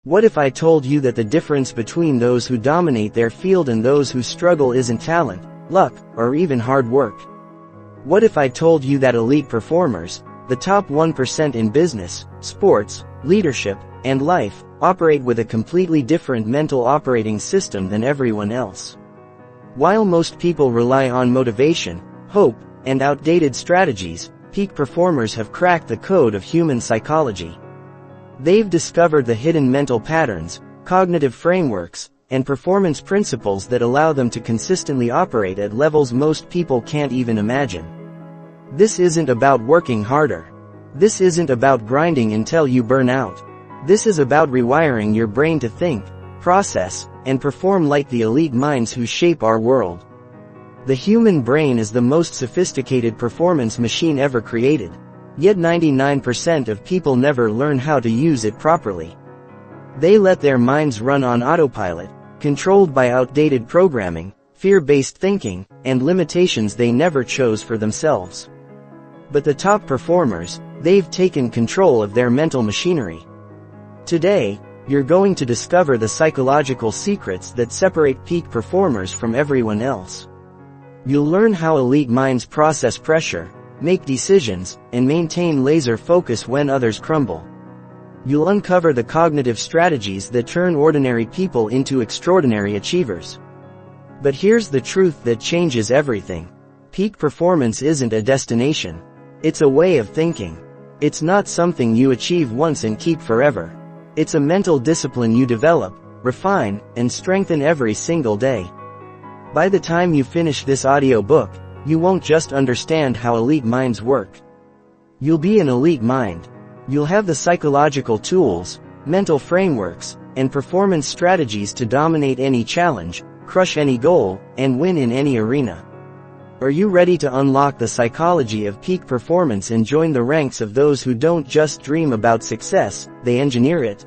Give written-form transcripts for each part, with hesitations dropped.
What if I told you that the difference between those who dominate their field and those who struggle isn't talent, luck, or even hard work? What if I told you that elite performers, the top 1% in business, sports, leadership, and life, operate with a completely different mental operating system than everyone else? While most people rely on motivation, hope, and outdated strategies, peak performers have cracked the code of human psychology. They've discovered the hidden mental patterns, cognitive frameworks, and performance principles that allow them to consistently operate at levels most people can't even imagine. This isn't about working harder. This isn't about grinding until you burn out. This is about rewiring your brain to think, process, and perform like the elite minds who shape our world. The human brain is the most sophisticated performance machine ever created. Yet 99% of people never learn how to use it properly. They let their minds run on autopilot, controlled by outdated programming, fear-based thinking, and limitations they never chose for themselves. But the top performers, they've taken control of their mental machinery. Today, you're going to discover the psychological secrets that separate peak performers from everyone else. You'll learn how elite minds process pressure, make decisions, and maintain laser focus when others crumble. You'll uncover the cognitive strategies that turn ordinary people into extraordinary achievers. But here's the truth that changes everything. Peak performance isn't a destination. It's a way of thinking. It's not something you achieve once and keep forever. It's a mental discipline you develop, refine, and strengthen every single day. By the time you finish this audiobook, you won't just understand how elite minds work. You'll be an elite mind. You'll have the psychological tools, mental frameworks, and performance strategies to dominate any challenge, crush any goal, and win in any arena. Are you ready to unlock the psychology of peak performance and join the ranks of those who don't just dream about success, they engineer it?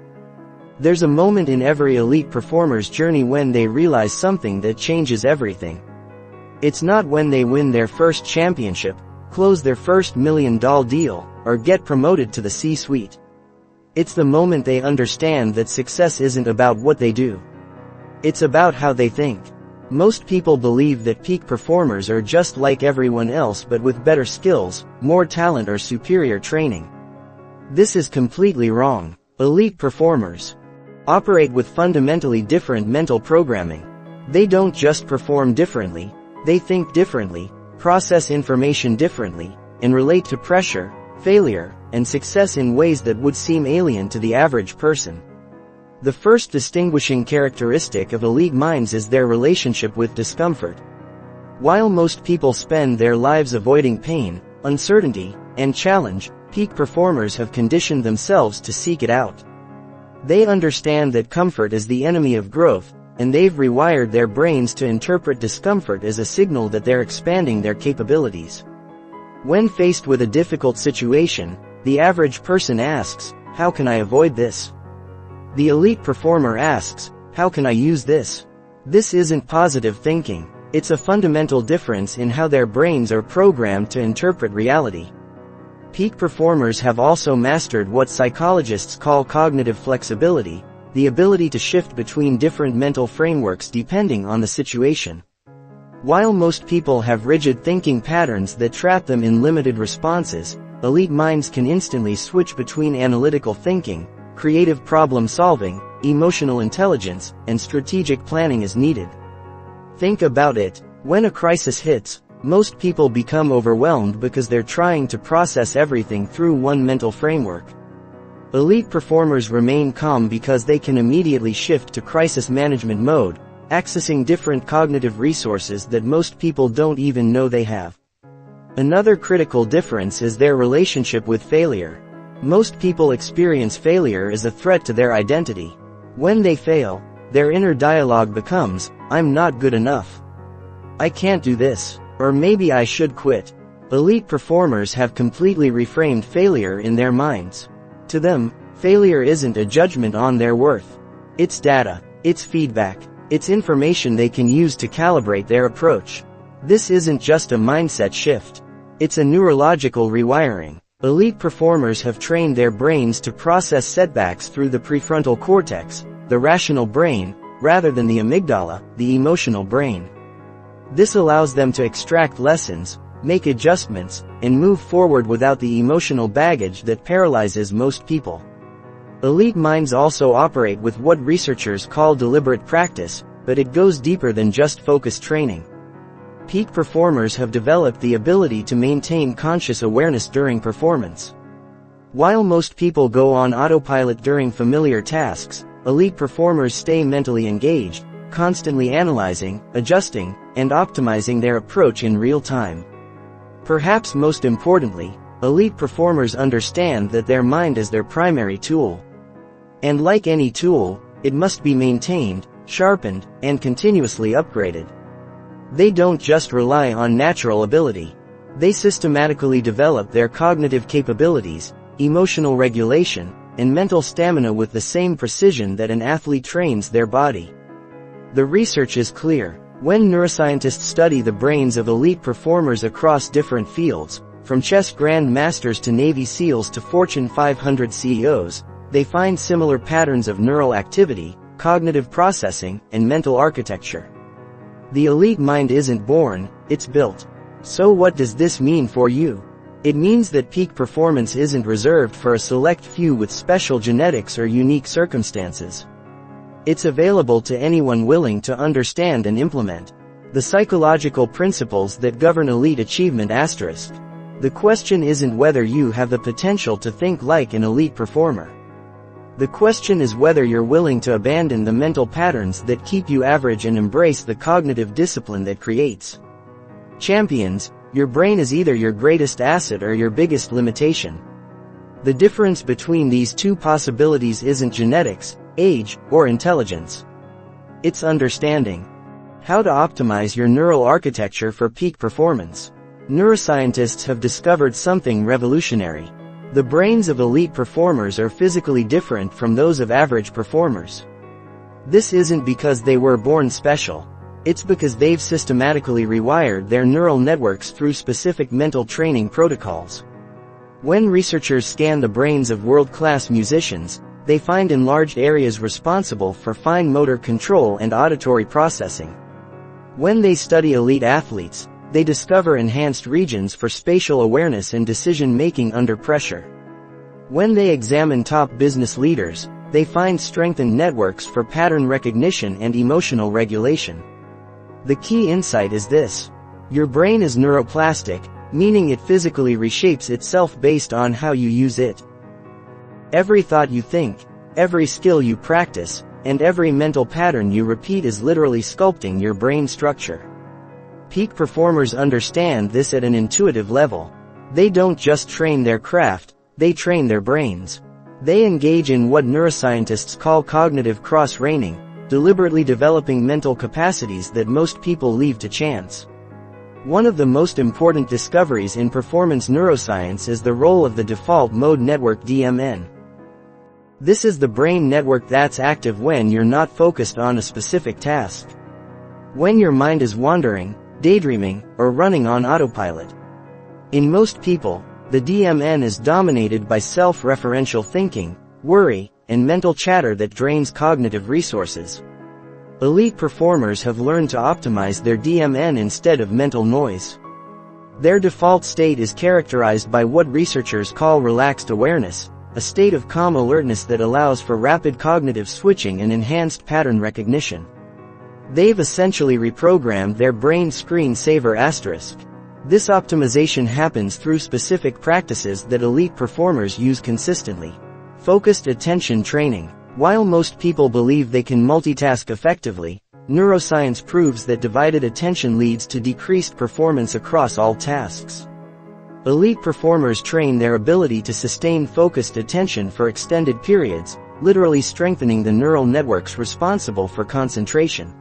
There's a moment in every elite performer's journey when they realize something that changes everything. It's not when they win their first championship, close their first $1 million deal, or get promoted to the C-suite. It's the moment they understand that success isn't about what they do. It's about how they think. Most people believe that peak performers are just like everyone else but with better skills, more talent or superior training. This is completely wrong. Elite performers operate with fundamentally different mental programming. They don't just perform differently, they think differently, process information differently, and relate to pressure, failure, and success in ways that would seem alien to the average person. The first distinguishing characteristic of elite minds is their relationship with discomfort. While most people spend their lives avoiding pain, uncertainty, and challenge, peak performers have conditioned themselves to seek it out. They understand that comfort is the enemy of growth, and they've rewired their brains to interpret discomfort as a signal that they're expanding their capabilities. When faced with a difficult situation, the average person asks, "How can I avoid this?" The elite performer asks, "How can I use this?" This isn't positive thinking. It's a fundamental difference in how their brains are programmed to interpret reality. Peak performers have also mastered what psychologists call cognitive flexibility, the ability to shift between different mental frameworks depending on the situation. While most people have rigid thinking patterns that trap them in limited responses, elite minds can instantly switch between analytical thinking, creative problem solving, emotional intelligence, and strategic planning as needed. Think about it. When a crisis hits, most people become overwhelmed because they're trying to process everything through one mental framework. Elite performers remain calm because they can immediately shift to crisis management mode, accessing different cognitive resources that most people don't even know they have. Another critical difference is their relationship with failure. Most people experience failure as a threat to their identity. When they fail, their inner dialogue becomes, "I'm not good enough. I can't do this. Or maybe I should quit." Elite performers have completely reframed failure in their minds. To them, failure isn't a judgment on their worth. It's data, it's feedback, it's information they can use to calibrate their approach. This isn't just a mindset shift. It's a neurological rewiring. Elite performers have trained their brains to process setbacks through the prefrontal cortex, the rational brain, rather than the amygdala, the emotional brain. This allows them to extract lessons, make adjustments, and move forward without the emotional baggage that paralyzes most people. Elite minds also operate with what researchers call deliberate practice, but it goes deeper than just focused training. Peak performers have developed the ability to maintain conscious awareness during performance. While most people go on autopilot during familiar tasks, elite performers stay mentally engaged, constantly analyzing, adjusting, and optimizing their approach in real time. Perhaps most importantly, elite performers understand that their mind is their primary tool. And like any tool, it must be maintained, sharpened, and continuously upgraded. They don't just rely on natural ability. They systematically develop their cognitive capabilities, emotional regulation, and mental stamina with the same precision that an athlete trains their body. The research is clear. When neuroscientists study the brains of elite performers across different fields, from chess grandmasters to Navy SEALs to Fortune 500 CEOs, they find similar patterns of neural activity, cognitive processing, and mental architecture. The elite mind isn't born, it's built. So what does this mean for you? It means that peak performance isn't reserved for a select few with special genetics or unique circumstances. It's available to anyone willing to understand and implement the psychological principles that govern elite achievement. The question isn't whether you have the potential to think like an elite performer. The question is whether you're willing to abandon the mental patterns that keep you average and embrace the cognitive discipline that creates champions. Your brain is either your greatest asset or your biggest limitation. The difference between these two possibilities isn't genetics, age, or intelligence. It's understanding how to optimize your neural architecture for peak performance. Neuroscientists have discovered something revolutionary. The brains of elite performers are physically different from those of average performers. This isn't because they were born special. It's because they've systematically rewired their neural networks through specific mental training protocols. When researchers scan the brains of world-class musicians, they find enlarged areas responsible for fine motor control and auditory processing. When they study elite athletes, they discover enhanced regions for spatial awareness and decision-making under pressure. When they examine top business leaders, they find strengthened networks for pattern recognition and emotional regulation. The key insight is this: your brain is neuroplastic, meaning it physically reshapes itself based on how you use it. Every thought you think, every skill you practice, and every mental pattern you repeat is literally sculpting your brain structure. Peak performers understand this at an intuitive level. They don't just train their craft, they train their brains. They engage in what neuroscientists call cognitive cross-training, deliberately developing mental capacities that most people leave to chance. One of the most important discoveries in performance neuroscience is the role of the default mode network DMN. This is the brain network that's active when you're not focused on a specific task. When your mind is wandering, daydreaming, or running on autopilot. In most people, the DMN is dominated by self-referential thinking, worry, and mental chatter that drains cognitive resources. Elite performers have learned to optimize their DMN instead of mental noise. Their default state is characterized by what researchers call relaxed awareness, a state of calm alertness that allows for rapid cognitive switching and enhanced pattern recognition. They've essentially reprogrammed their brain screen-saver asterisk. This optimization happens through specific practices that elite performers use consistently. Focused attention training. While most people believe they can multitask effectively, neuroscience proves that divided attention leads to decreased performance across all tasks. Elite performers train their ability to sustain focused attention for extended periods, literally strengthening the neural networks responsible for concentration.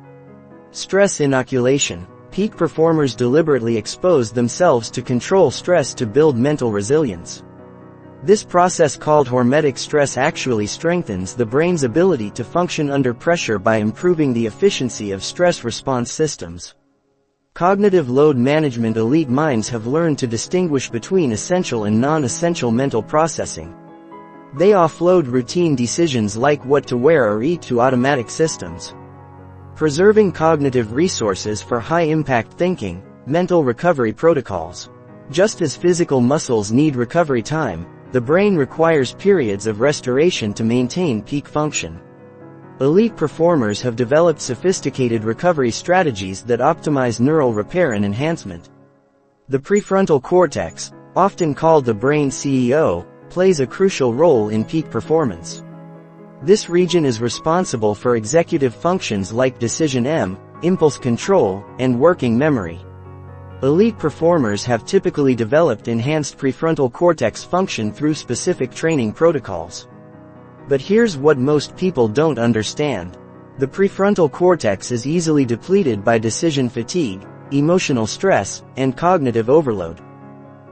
Stress inoculation. Peak performers deliberately expose themselves to control stress to build mental resilience. This process, called hormetic stress, actually strengthens the brain's ability to function under pressure by improving the efficiency of stress response systems. Cognitive load management. Elite minds have learned to distinguish between essential and non-essential mental processing. They offload routine decisions like what to wear or eat to automatic systems, preserving cognitive resources for high-impact thinking. Mental recovery protocols. Just as physical muscles need recovery time, the brain requires periods of restoration to maintain peak function. Elite performers have developed sophisticated recovery strategies that optimize neural repair and enhancement. The prefrontal cortex, often called the brain CEO, plays a crucial role in peak performance. This region is responsible for executive functions like decision, impulse control, and working memory. Elite performers have typically developed enhanced prefrontal cortex function through specific training protocols. But here's what most people don't understand. The prefrontal cortex is easily depleted by decision fatigue, emotional stress, and cognitive overload.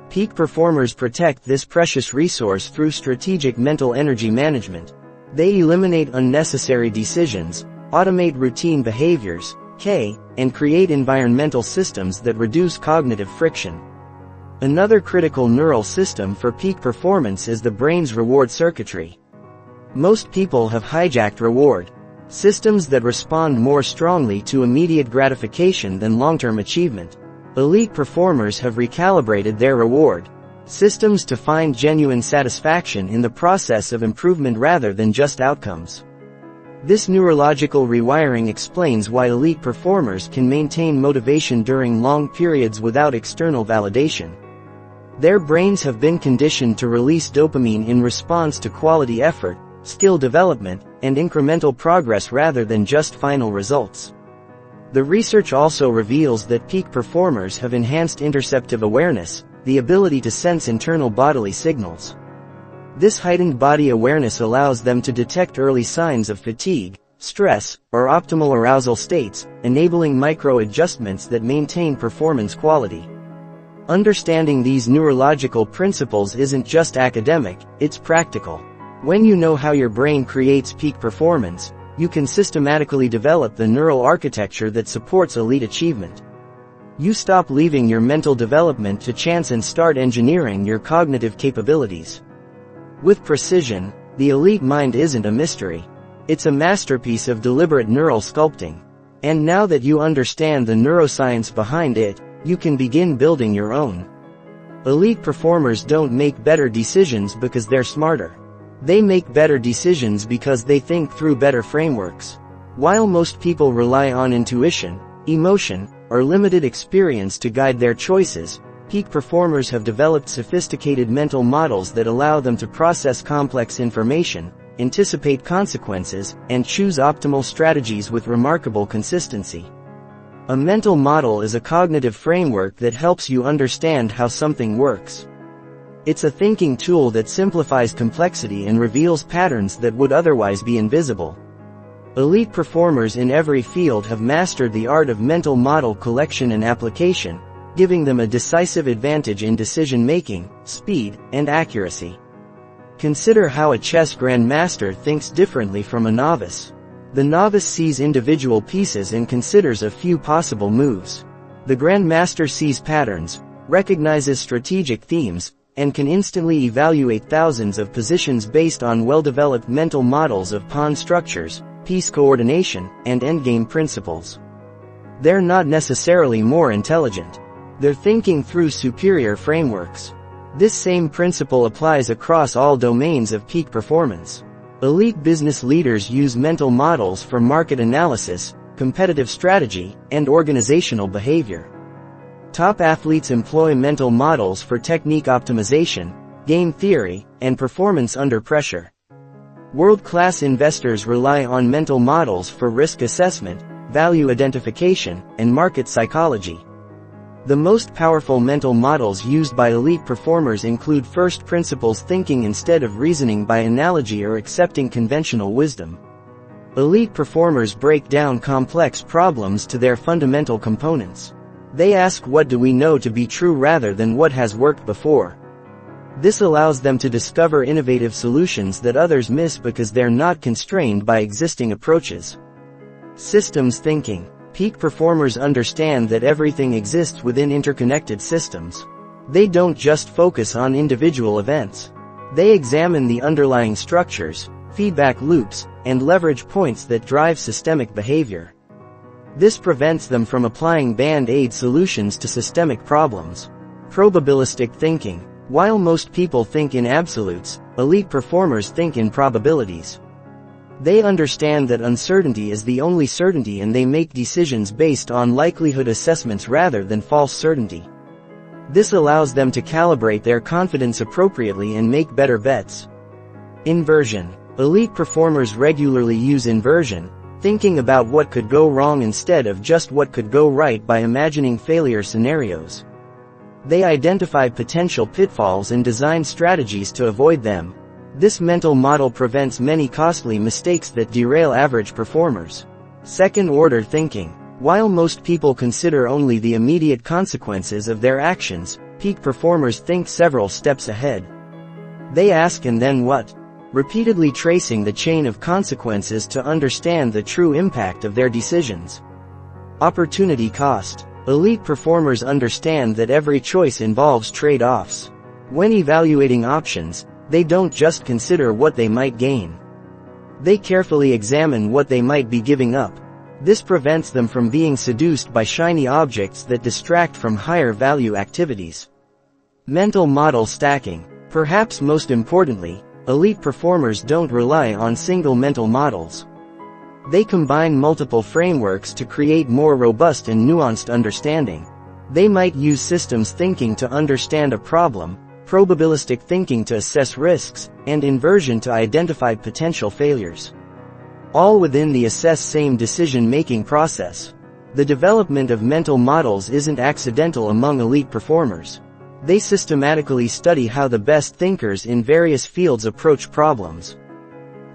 Peak performers protect this precious resource through strategic mental energy management. They eliminate unnecessary decisions, automate routine behaviors, and create environmental systems that reduce cognitive friction. Another critical neural system for peak performance is the brain's reward circuitry. Most people have hijacked reward systems that respond more strongly to immediate gratification than long-term achievement. Elite performers have recalibrated their reward systems to find genuine satisfaction in the process of improvement rather than just outcomes. This neurological rewiring explains why elite performers can maintain motivation during long periods without external validation. Their brains have been conditioned to release dopamine in response to quality effort, skill development, and incremental progress rather than just final results. The research also reveals that peak performers have enhanced interoceptive awareness, the ability to sense internal bodily signals. This heightened body awareness allows them to detect early signs of fatigue, stress, or optimal arousal states, enabling micro-adjustments that maintain performance quality. Understanding these neurological principles isn't just academic, it's practical. When you know how your brain creates peak performance, you can systematically develop the neural architecture that supports elite achievement. You stop leaving your mental development to chance and start engineering your cognitive capabilities. With precision, the elite mind isn't a mystery. It's a masterpiece of deliberate neural sculpting. And now that you understand the neuroscience behind it, you can begin building your own. Elite performers don't make better decisions because they're smarter. They make better decisions because they think through better frameworks. While most people rely on intuition, emotion, or limited experience to guide their choices, peak performers have developed sophisticated mental models that allow them to process complex information, anticipate consequences, and choose optimal strategies with remarkable consistency. A mental model is a cognitive framework that helps you understand how something works. It's a thinking tool that simplifies complexity and reveals patterns that would otherwise be invisible. Elite performers in every field have mastered the art of mental model collection and application, giving them a decisive advantage in decision-making, speed, and accuracy. Consider how a chess grandmaster thinks differently from a novice. The novice sees individual pieces and considers a few possible moves. The grandmaster sees patterns, recognizes strategic themes, and can instantly evaluate thousands of positions based on well-developed mental models of pawn structures, piece coordination, and endgame principles. They're not necessarily more intelligent. They're thinking through superior frameworks. This same principle applies across all domains of peak performance. Elite business leaders use mental models for market analysis, competitive strategy, and organizational behavior. Top athletes employ mental models for technique optimization, game theory, and performance under pressure. World-class investors rely on mental models for risk assessment, value identification, and market psychology. The most powerful mental models used by elite performers include first principles thinking instead of reasoning by analogy or accepting conventional wisdom. Elite performers break down complex problems to their fundamental components. They ask what do we know to be true rather than what has worked before. This allows them to discover innovative solutions that others miss because they're not constrained by existing approaches. Systems thinking. Peak performers understand that everything exists within interconnected systems. They don't just focus on individual events. They examine the underlying structures, feedback loops, and leverage points that drive systemic behavior. This prevents them from applying band-aid solutions to systemic problems. Probabilistic thinking. While most people think in absolutes, elite performers think in probabilities. They understand that uncertainty is the only certainty, and they make decisions based on likelihood assessments rather than false certainty. This allows them to calibrate their confidence appropriately and make better bets. Inversion. Elite performers regularly use inversion, thinking about what could go wrong instead of just what could go right by imagining failure scenarios. They identify potential pitfalls and design strategies to avoid them. This mental model prevents many costly mistakes that derail average performers. Second-order thinking. While most people consider only the immediate consequences of their actions, peak performers think several steps ahead. They ask "and then what?" repeatedly tracing the chain of consequences to understand the true impact of their decisions. Opportunity cost. Elite performers understand that every choice involves trade-offs. When evaluating options, they don't just consider what they might gain. They carefully examine what they might be giving up. This prevents them from being seduced by shiny objects that distract from higher-value activities. Mental model stacking. Perhaps most importantly, elite performers don't rely on single mental models. They combine multiple frameworks to create more robust and nuanced understanding. They might use systems thinking to understand a problem, probabilistic thinking to assess risks, and inversion to identify potential failures. All within the same decision-making process. The development of mental models isn't accidental among elite performers. They systematically study how the best thinkers in various fields approach problems.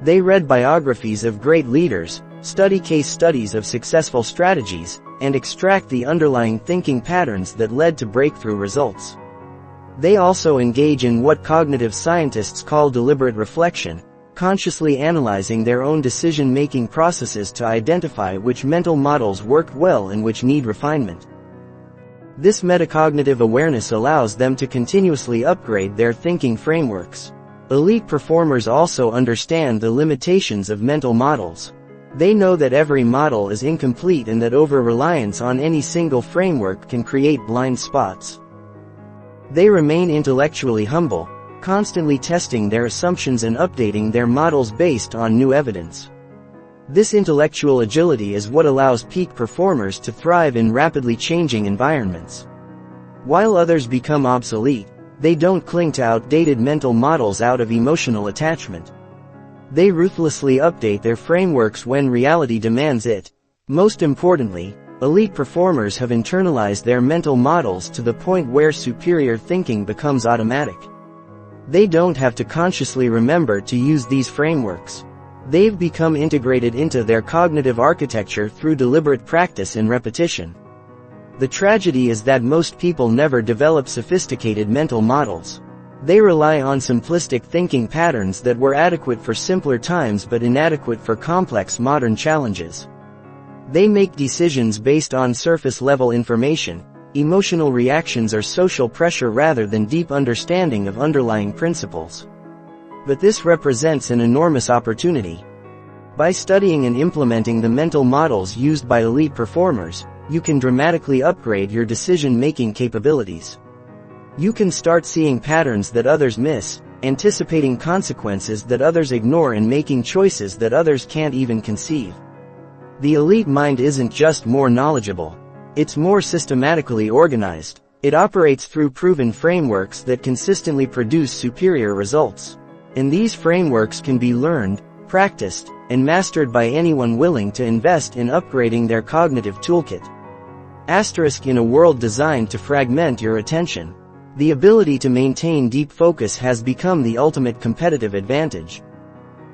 They read biographies of great leaders, study case studies of successful strategies, and extract the underlying thinking patterns that led to breakthrough results. They also engage in what cognitive scientists call deliberate reflection, consciously analyzing their own decision-making processes to identify which mental models work well and which need refinement. This metacognitive awareness allows them to continuously upgrade their thinking frameworks. Elite performers also understand the limitations of mental models. They know that every model is incomplete and that over-reliance on any single framework can create blind spots. They remain intellectually humble, constantly testing their assumptions and updating their models based on new evidence. This intellectual agility is what allows peak performers to thrive in rapidly changing environments. While others become obsolete, they don't cling to outdated mental models out of emotional attachment. They ruthlessly update their frameworks when reality demands it. Most importantly, elite performers have internalized their mental models to the point where superior thinking becomes automatic. They don't have to consciously remember to use these frameworks. They've become integrated into their cognitive architecture through deliberate practice and repetition. The tragedy is that most people never develop sophisticated mental models. They rely on simplistic thinking patterns that were adequate for simpler times but inadequate for complex modern challenges. They make decisions based on surface-level information, emotional reactions or social pressure rather than deep understanding of underlying principles. But this represents an enormous opportunity. By studying and implementing the mental models used by elite performers, you can dramatically upgrade your decision-making capabilities. You can start seeing patterns that others miss, anticipating consequences that others ignore, and making choices that others can't even conceive. The elite mind isn't just more knowledgeable. It's more systematically organized. It operates through proven frameworks that consistently produce superior results. And these frameworks can be learned, practiced, and mastered by anyone willing to invest in upgrading their cognitive toolkit. Asterisk: in a world designed to fragment your attention, the ability to maintain deep focus has become the ultimate competitive advantage.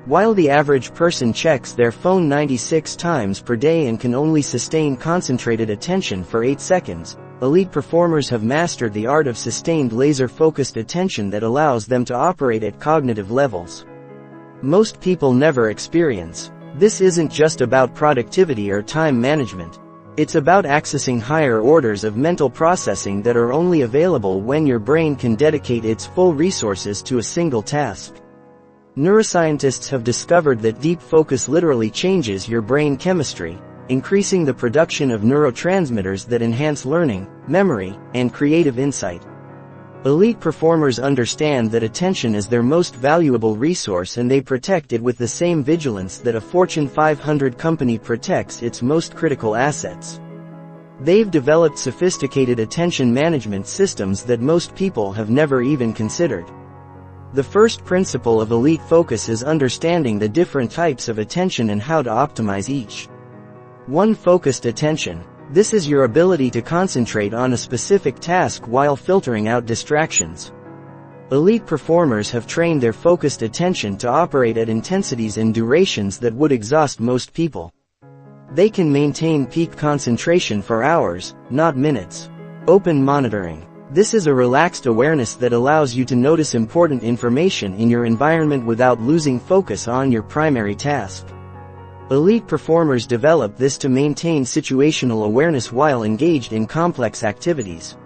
While the average person checks their phone 96 times per day and can only sustain concentrated attention for 8 seconds, elite performers have mastered the art of sustained laser-focused attention that allows them to operate at cognitive levels most people never experience. This isn't just about productivity or time management. It's about accessing higher orders of mental processing that are only available when your brain can dedicate its full resources to a single task. Neuroscientists have discovered that deep focus literally changes your brain chemistry, increasing the production of neurotransmitters that enhance learning, memory, and creative insight. Elite performers understand that attention is their most valuable resource, and they protect it with the same vigilance that a Fortune 500 company protects its most critical assets. They've developed sophisticated attention management systems that most people have never even considered. The first principle of elite focus is understanding the different types of attention and how to optimize each. 1. Focused attention. This is your ability to concentrate on a specific task while filtering out distractions. Elite performers have trained their focused attention to operate at intensities and durations that would exhaust most people. They can maintain peak concentration for hours, not minutes. Open monitoring. This is a relaxed awareness that allows you to notice important information in your environment without losing focus on your primary task. Elite performers develop this to maintain situational awareness while engaged in complex activities.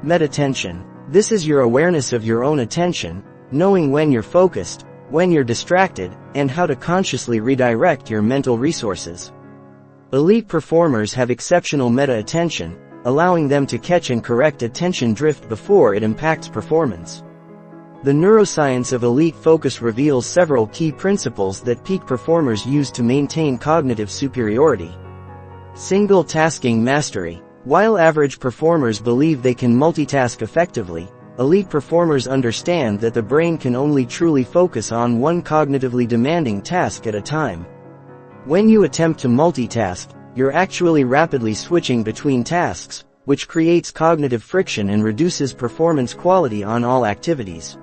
Meta-attention. This is your awareness of your own attention, knowing when you're focused, when you're distracted, and how to consciously redirect your mental resources. Elite performers have exceptional meta-attention, allowing them to catch and correct attention drift before it impacts performance. The neuroscience of elite focus reveals several key principles that peak performers use to maintain cognitive superiority. Single tasking mastery. While average performers believe they can multitask effectively, elite performers understand that the brain can only truly focus on one cognitively demanding task at a time. When you attempt to multitask, you're actually rapidly switching between tasks, which creates cognitive friction and reduces performance quality on all activities.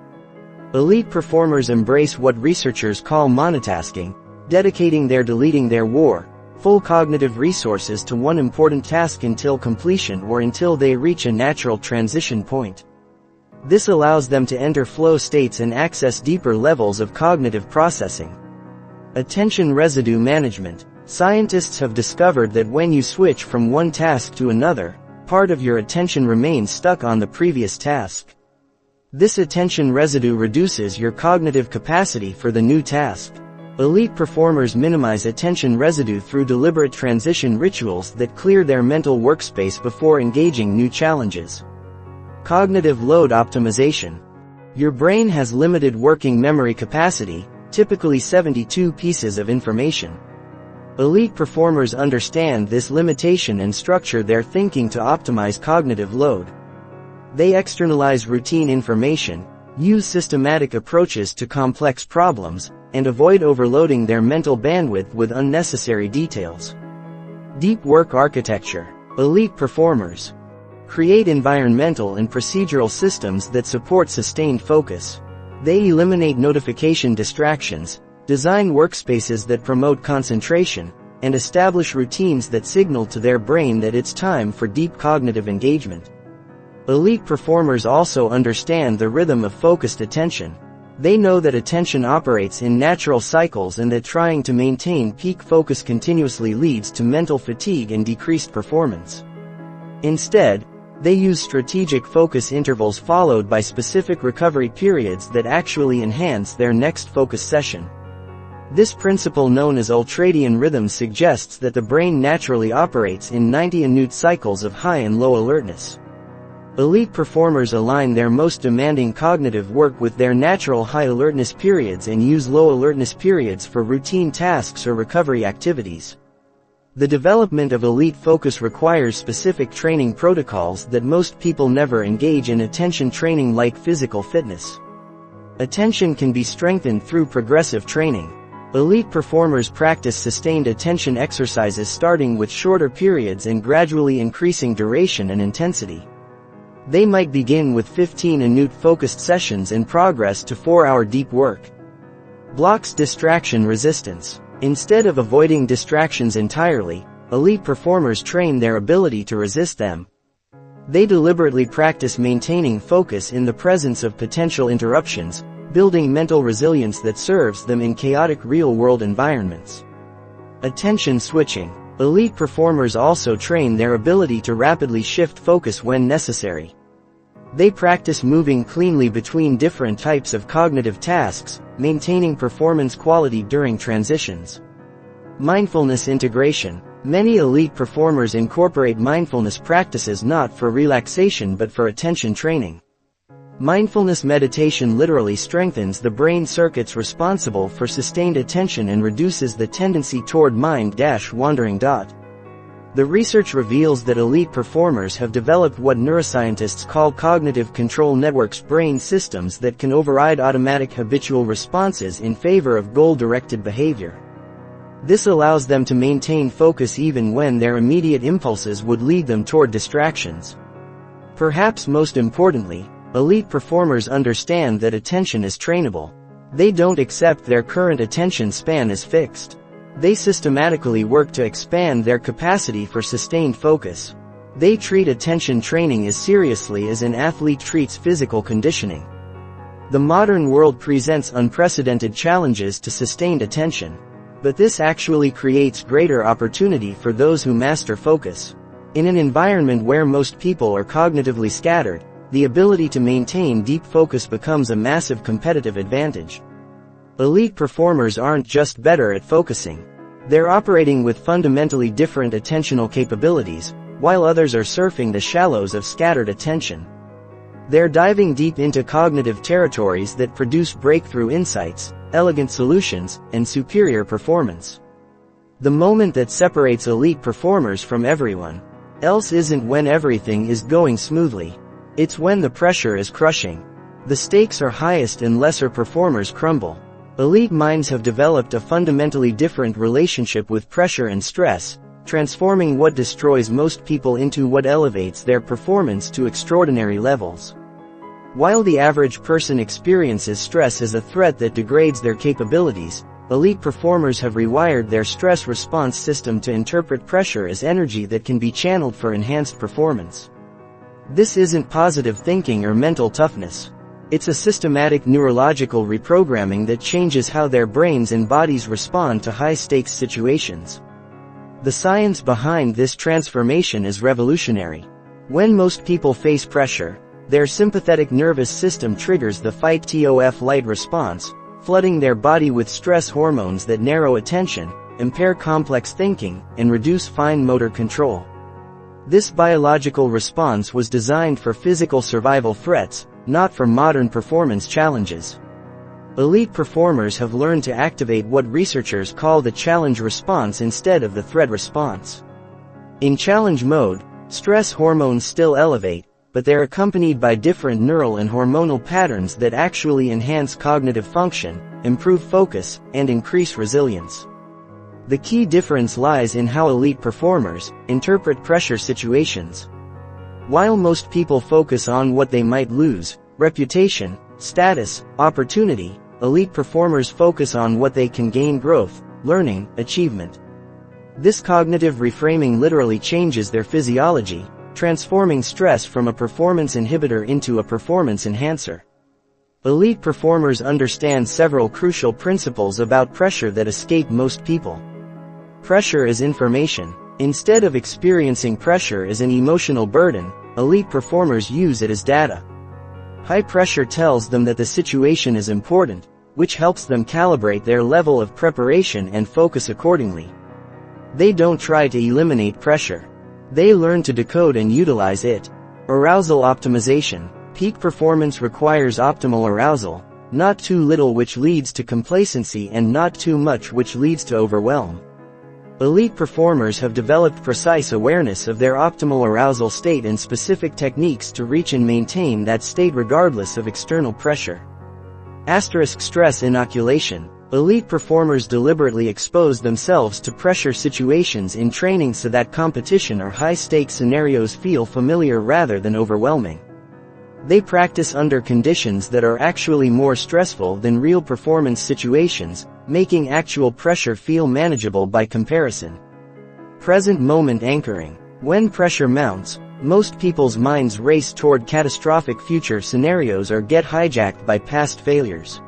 Elite performers embrace what researchers call monotasking, dedicating their full cognitive resources to one important task until completion or until they reach a natural transition point. This allows them to enter flow states and access deeper levels of cognitive processing. Attention residue management. Scientists have discovered that when you switch from one task to another, part of your attention remains stuck on the previous task. This attention residue reduces your cognitive capacity for the new task. Elite performers minimize attention residue through deliberate transition rituals that clear their mental workspace before engaging new challenges. Cognitive load optimization. Your brain has limited working memory capacity, typically 72 pieces of information. Elite performers understand this limitation and structure their thinking to optimize cognitive load. They externalize routine information, use systematic approaches to complex problems, and avoid overloading their mental bandwidth with unnecessary details. Deep work architecture. Elite performers create environmental and procedural systems that support sustained focus. They eliminate notification distractions, design workspaces that promote concentration, and establish routines that signal to their brain that it's time for deep cognitive engagement. Elite performers also understand the rhythm of focused attention. They know that attention operates in natural cycles and that trying to maintain peak focus continuously leads to mental fatigue and decreased performance. Instead, they use strategic focus intervals followed by specific recovery periods that actually enhance their next focus session. This principle, known as ultradian rhythm, suggests that the brain naturally operates in 90-minute cycles of high and low alertness. Elite performers align their most demanding cognitive work with their natural high alertness periods and use low alertness periods for routine tasks or recovery activities. The development of elite focus requires specific training protocols that most people never engage in. Attention training, like physical fitness. Attention can be strengthened through progressive training. Elite performers practice sustained attention exercises starting with shorter periods and gradually increasing duration and intensity. They might begin with 15-minute focused sessions and progress to 4-hour deep work. Blocks distraction resistance. Instead of avoiding distractions entirely, elite performers train their ability to resist them. They deliberately practice maintaining focus in the presence of potential interruptions, building mental resilience that serves them in chaotic real-world environments. Attention switching. Elite performers also train their ability to rapidly shift focus when necessary. They practice moving cleanly between different types of cognitive tasks, maintaining performance quality during transitions. Mindfulness integration. Many elite performers incorporate mindfulness practices not for relaxation but for attention training. Mindfulness meditation literally strengthens the brain circuits responsible for sustained attention and reduces the tendency toward mind-wandering. The research reveals that elite performers have developed what neuroscientists call cognitive control networks, brain systems that can override automatic habitual responses in favor of goal-directed behavior. This allows them to maintain focus even when their immediate impulses would lead them toward distractions. Perhaps most importantly, elite performers understand that attention is trainable. They don't accept their current attention span as fixed. They systematically work to expand their capacity for sustained focus. They treat attention training as seriously as an athlete treats physical conditioning. The modern world presents unprecedented challenges to sustained attention. But this actually creates greater opportunity for those who master focus. In an environment where most people are cognitively scattered, the ability to maintain deep focus becomes a massive competitive advantage. Elite performers aren't just better at focusing. They're operating with fundamentally different attentional capabilities, while others are surfing the shallows of scattered attention. They're diving deep into cognitive territories that produce breakthrough insights, elegant solutions, and superior performance. The moment that separates elite performers from everyone else isn't when everything is going smoothly. It's when the pressure is crushing. The stakes are highest and lesser performers crumble. Elite minds have developed a fundamentally different relationship with pressure and stress, transforming what destroys most people into what elevates their performance to extraordinary levels. While the average person experiences stress as a threat that degrades their capabilities, elite performers have rewired their stress response system to interpret pressure as energy that can be channeled for enhanced performance. This isn't positive thinking or mental toughness. It's a systematic neurological reprogramming that changes how their brains and bodies respond to high-stakes situations. The science behind this transformation is revolutionary. When most people face pressure, their sympathetic nervous system triggers the fight-to-flight response, flooding their body with stress hormones that narrow attention, impair complex thinking, and reduce fine motor control. This biological response was designed for physical survival threats, not for modern performance challenges. Elite performers have learned to activate what researchers call the challenge response instead of the threat response. In challenge mode, stress hormones still elevate, but they're accompanied by different neural and hormonal patterns that actually enhance cognitive function, improve focus, and increase resilience. The key difference lies in how elite performers interpret pressure situations. While most people focus on what they might lose, reputation, status, opportunity, elite performers focus on what they can gain: growth, learning, achievement. This cognitive reframing literally changes their physiology, transforming stress from a performance inhibitor into a performance enhancer. Elite performers understand several crucial principles about pressure that escape most people. Pressure is information. Instead of experiencing pressure as an emotional burden, elite performers use it as data. High pressure tells them that the situation is important, which helps them calibrate their level of preparation and focus accordingly. They don't try to eliminate pressure. They learn to decode and utilize it. Arousal optimization. Peak performance requires optimal arousal, not too little which leads to complacency and not too much which leads to overwhelm. Elite performers have developed precise awareness of their optimal arousal state and specific techniques to reach and maintain that state regardless of external pressure. Stress inoculation. Elite performers deliberately expose themselves to pressure situations in training so that competition or high-stakes scenarios feel familiar rather than overwhelming. They practice under conditions that are actually more stressful than real performance situations, making actual pressure feel manageable by comparison. Present moment anchoring. When pressure mounts, most people's minds race toward catastrophic future scenarios or get hijacked by past failures.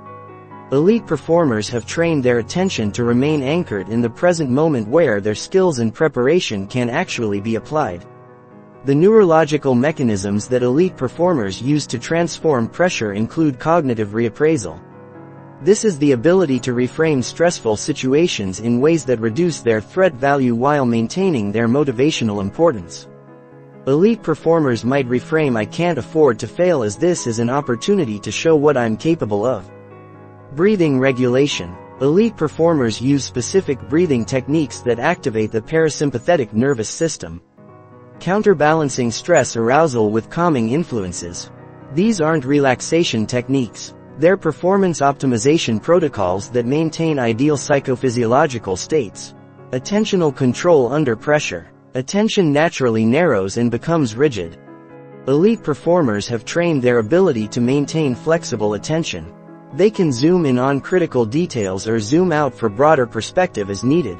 Elite performers have trained their attention to remain anchored in the present moment where their skills and preparation can actually be applied. The neurological mechanisms that elite performers use to transform pressure include cognitive reappraisal. This is the ability to reframe stressful situations in ways that reduce their threat value while maintaining their motivational importance. Elite performers might reframe "I can't afford to fail" as "this is an opportunity to show what I'm capable of." Breathing regulation. Elite performers use specific breathing techniques that activate the parasympathetic nervous system, counterbalancing stress arousal with calming influences. These aren't relaxation techniques. They're performance optimization protocols that maintain ideal psychophysiological states. Attentional control under pressure. Attention naturally narrows and becomes rigid. Elite performers have trained their ability to maintain flexible attention. They can zoom in on critical details or zoom out for broader perspective as needed.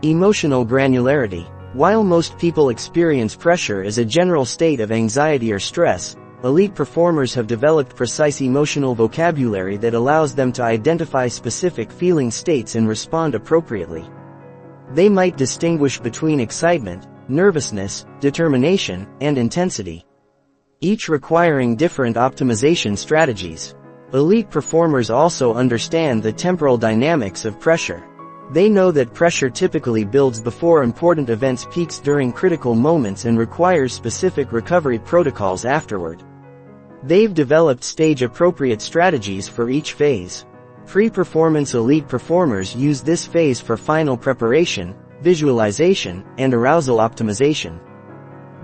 Emotional granularity. While most people experience pressure as a general state of anxiety or stress, elite performers have developed precise emotional vocabulary that allows them to identify specific feeling states and respond appropriately. They might distinguish between excitement, nervousness, determination, and intensity, each requiring different optimization strategies. Elite performers also understand the temporal dynamics of pressure. They know that pressure typically builds before important events, peaks during critical moments, and requires specific recovery protocols afterward. They've developed stage-appropriate strategies for each phase. Pre-performance elite performers use this phase for final preparation, visualization, and arousal optimization.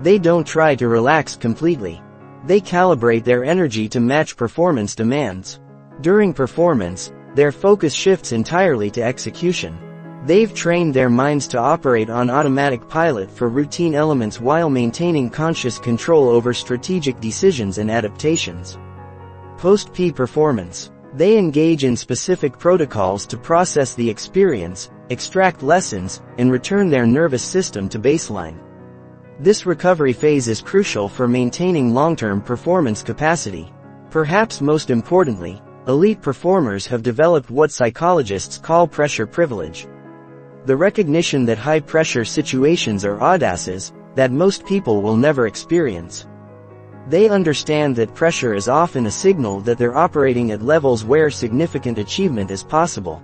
They don't try to relax completely. They calibrate their energy to match performance demands. During performance, their focus shifts entirely to execution. They've trained their minds to operate on automatic pilot for routine elements while maintaining conscious control over strategic decisions and adaptations. Post-P performance. They engage in specific protocols to process the experience, extract lessons, and return their nervous system to baseline. This recovery phase is crucial for maintaining long-term performance capacity. Perhaps most importantly, elite performers have developed what psychologists call pressure privilege. The recognition that high-pressure situations are audaces that most people will never experience. They understand that pressure is often a signal that they're operating at levels where significant achievement is possible.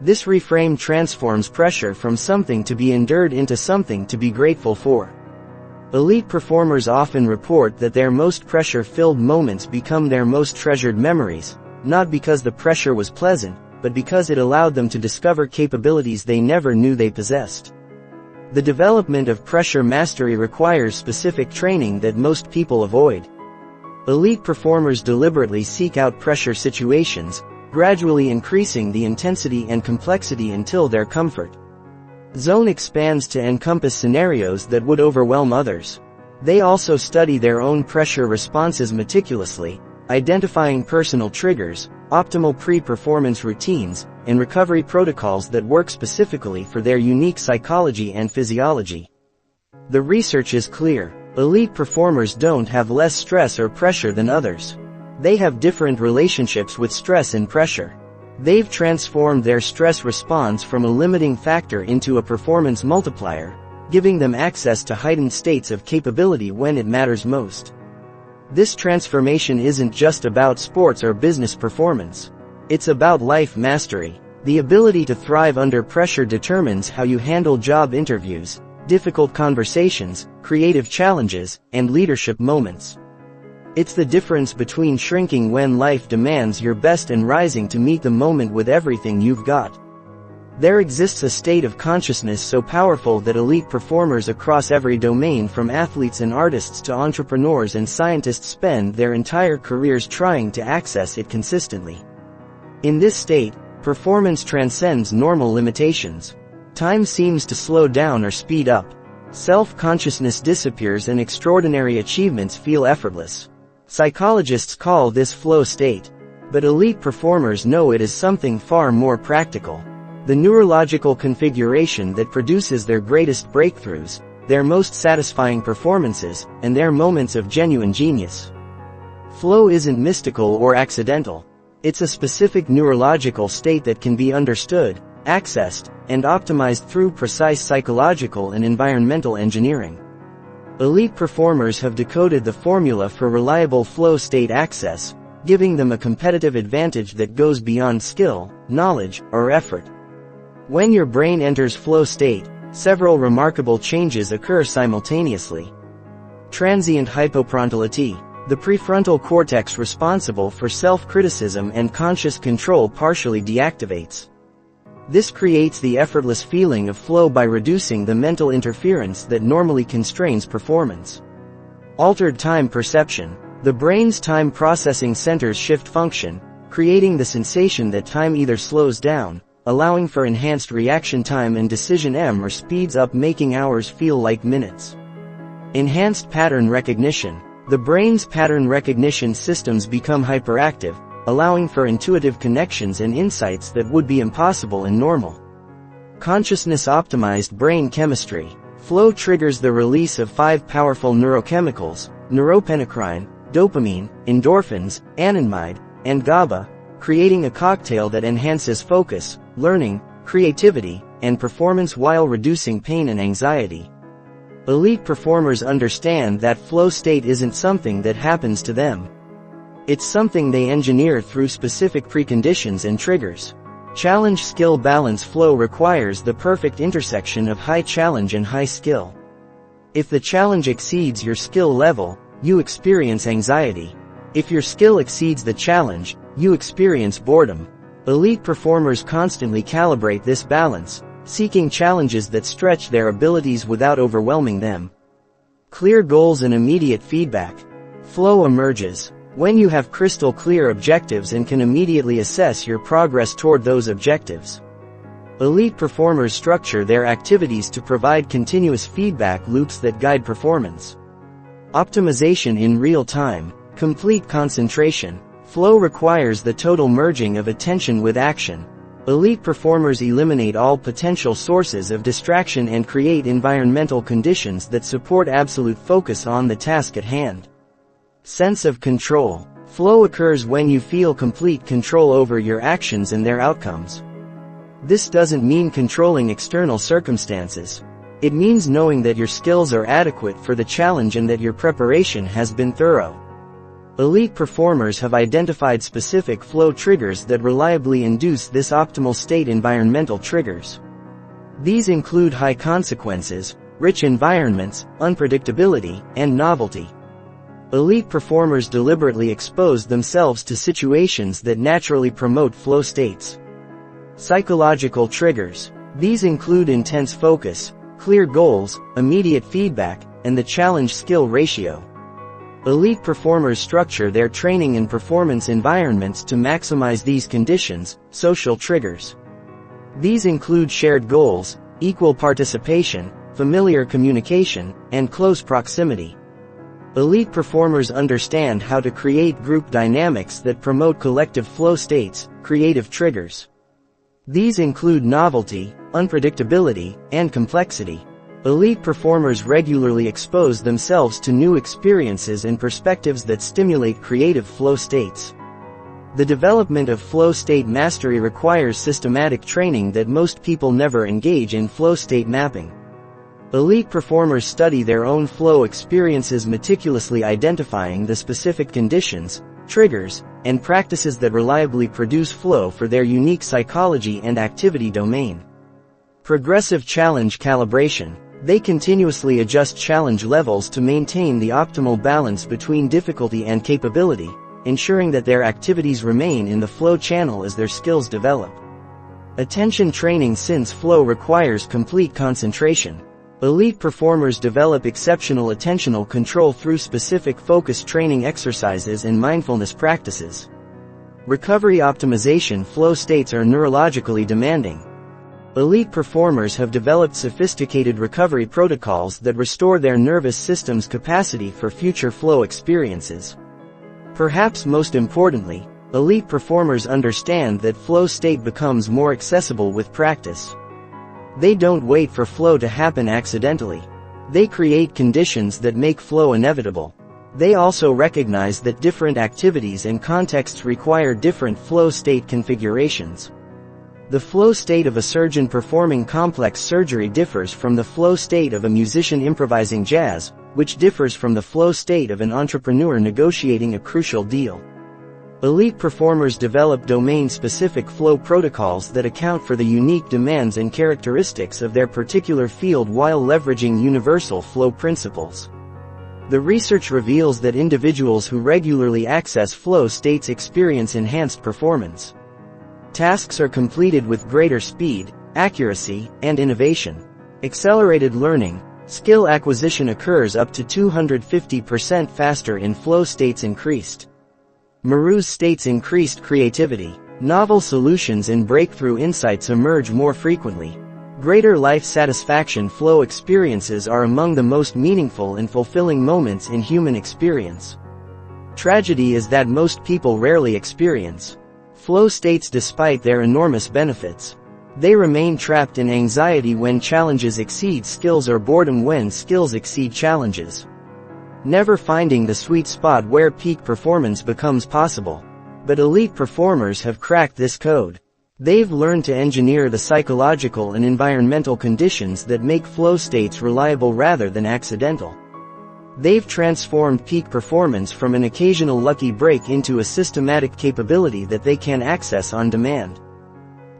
This reframe transforms pressure from something to be endured into something to be grateful for. Elite performers often report that their most pressure-filled moments become their most treasured memories, not because the pressure was pleasant, but because it allowed them to discover capabilities they never knew they possessed. The development of pressure mastery requires specific training that most people avoid. Elite performers deliberately seek out pressure situations, gradually increasing the intensity and complexity until their comfort zone expands to encompass scenarios that would overwhelm others. They also study their own pressure responses meticulously, identifying personal triggers, optimal pre-performance routines, and recovery protocols that work specifically for their unique psychology and physiology. The research is clear. Elite performers don't have less stress or pressure than others. They have different relationships with stress and pressure. They've transformed their stress response from a limiting factor into a performance multiplier, giving them access to heightened states of capability when it matters most. This transformation isn't just about sports or business performance. It's about life mastery. The ability to thrive under pressure determines how you handle job interviews, difficult conversations, creative challenges, and leadership moments. It's the difference between shrinking when life demands your best and rising to meet the moment with everything you've got. There exists a state of consciousness so powerful that elite performers across every domain, from athletes and artists to entrepreneurs and scientists, spend their entire careers trying to access it consistently. In this state, performance transcends normal limitations. Time seems to slow down or speed up. Self-consciousness disappears and extraordinary achievements feel effortless. Psychologists call this flow state, but elite performers know it is something far more practical. The neurological configuration that produces their greatest breakthroughs, their most satisfying performances, and their moments of genuine genius. Flow isn't mystical or accidental. It's a specific neurological state that can be understood, accessed, and optimized through precise psychological and environmental engineering. Elite performers have decoded the formula for reliable flow state access, giving them a competitive advantage that goes beyond skill, knowledge, or effort. When your brain enters flow state, several remarkable changes occur simultaneously. Transient hypofrontality. The prefrontal cortex responsible for self-criticism and conscious control partially deactivates. This creates the effortless feeling of flow by reducing the mental interference that normally constrains performance. Altered time perception. The brain's time processing centers shift function, creating the sensation that time either slows down, allowing for enhanced reaction time, and decision or speeds up, making hours feel like minutes. Enhanced pattern recognition. The brain's pattern recognition systems become hyperactive, allowing for intuitive connections and insights that would be impossible in normal. Consciousness-optimized brain chemistry. Flow triggers the release of 5 powerful neurochemicals: neuropencrine, dopamine, endorphins, anandamide, and GABA, creating a cocktail that enhances focus, learning, creativity, and performance while reducing pain and anxiety. Elite performers understand that flow state isn't something that happens to them. It's something they engineer through specific preconditions and triggers. Challenge skill balance. Flow requires the perfect intersection of high challenge and high skill. If the challenge exceeds your skill level, you experience anxiety. If your skill exceeds the challenge, you experience boredom. Elite performers constantly calibrate this balance, seeking challenges that stretch their abilities without overwhelming them. Clear goals and immediate feedback. Flow emerges when you have crystal clear objectives and can immediately assess your progress toward those objectives. Elite performers structure their activities to provide continuous feedback loops that guide performance. Optimization in real time. Complete concentration. Flow requires the total merging of attention with action. Elite performers eliminate all potential sources of distraction and create environmental conditions that support absolute focus on the task at hand. Sense of control. Flow occurs when you feel complete control over your actions and their outcomes. This doesn't mean controlling external circumstances. It means knowing that your skills are adequate for the challenge and that your preparation has been thorough. Elite performers have identified specific flow triggers that reliably induce this optimal state. Environmental triggers. These include high consequences, rich environments, unpredictability, and novelty. Elite performers deliberately expose themselves to situations that naturally promote flow states. Psychological triggers. These include intense focus, clear goals, immediate feedback, and the challenge-skill ratio. Elite performers structure their training and performance environments to maximize these conditions. Social triggers. These include shared goals, equal participation, familiar communication, and close proximity. Elite performers understand how to create group dynamics that promote collective flow states. Creative triggers. These include novelty, unpredictability, and complexity. Elite performers regularly expose themselves to new experiences and perspectives that stimulate creative flow states. The development of flow state mastery requires systematic training that most people never engage in. Flow state mapping. Elite performers study their own flow experiences, meticulously identifying the specific conditions, triggers, and practices that reliably produce flow for their unique psychology and activity domain. Progressive challenge calibration. They continuously adjust challenge levels to maintain the optimal balance between difficulty and capability, ensuring that their activities remain in the flow channel as their skills develop. Attention training. Since flow requires complete concentration, elite performers develop exceptional attentional control through specific focus training exercises and mindfulness practices. Recovery optimization. Flow states are neurologically demanding. Elite performers have developed sophisticated recovery protocols that restore their nervous system's capacity for future flow experiences. Perhaps most importantly, elite performers understand that flow state becomes more accessible with practice. They don't wait for flow to happen accidentally. They create conditions that make flow inevitable. They also recognize that different activities and contexts require different flow state configurations. The flow state of a surgeon performing complex surgery differs from the flow state of a musician improvising jazz, which differs from the flow state of an entrepreneur negotiating a crucial deal. Elite performers develop domain-specific flow protocols that account for the unique demands and characteristics of their particular field while leveraging universal flow principles. The research reveals that individuals who regularly access flow states experience enhanced performance. Tasks are completed with greater speed, accuracy, and innovation. Accelerated learning, skill acquisition occurs up to 250% faster in flow states increased. Muruse states increased creativity. Novel solutions and breakthrough insights emerge more frequently. Greater life satisfaction. Flow experiences are among the most meaningful and fulfilling moments in human experience. Tragedy is that most people rarely experience flow states despite their enormous benefits. They remain trapped in anxiety when challenges exceed skills or boredom when skills exceed challenges, never finding the sweet spot where peak performance becomes possible. But elite performers have cracked this code. They've learned to engineer the psychological and environmental conditions that make flow states reliable rather than accidental. They've transformed peak performance from an occasional lucky break into a systematic capability that they can access on demand.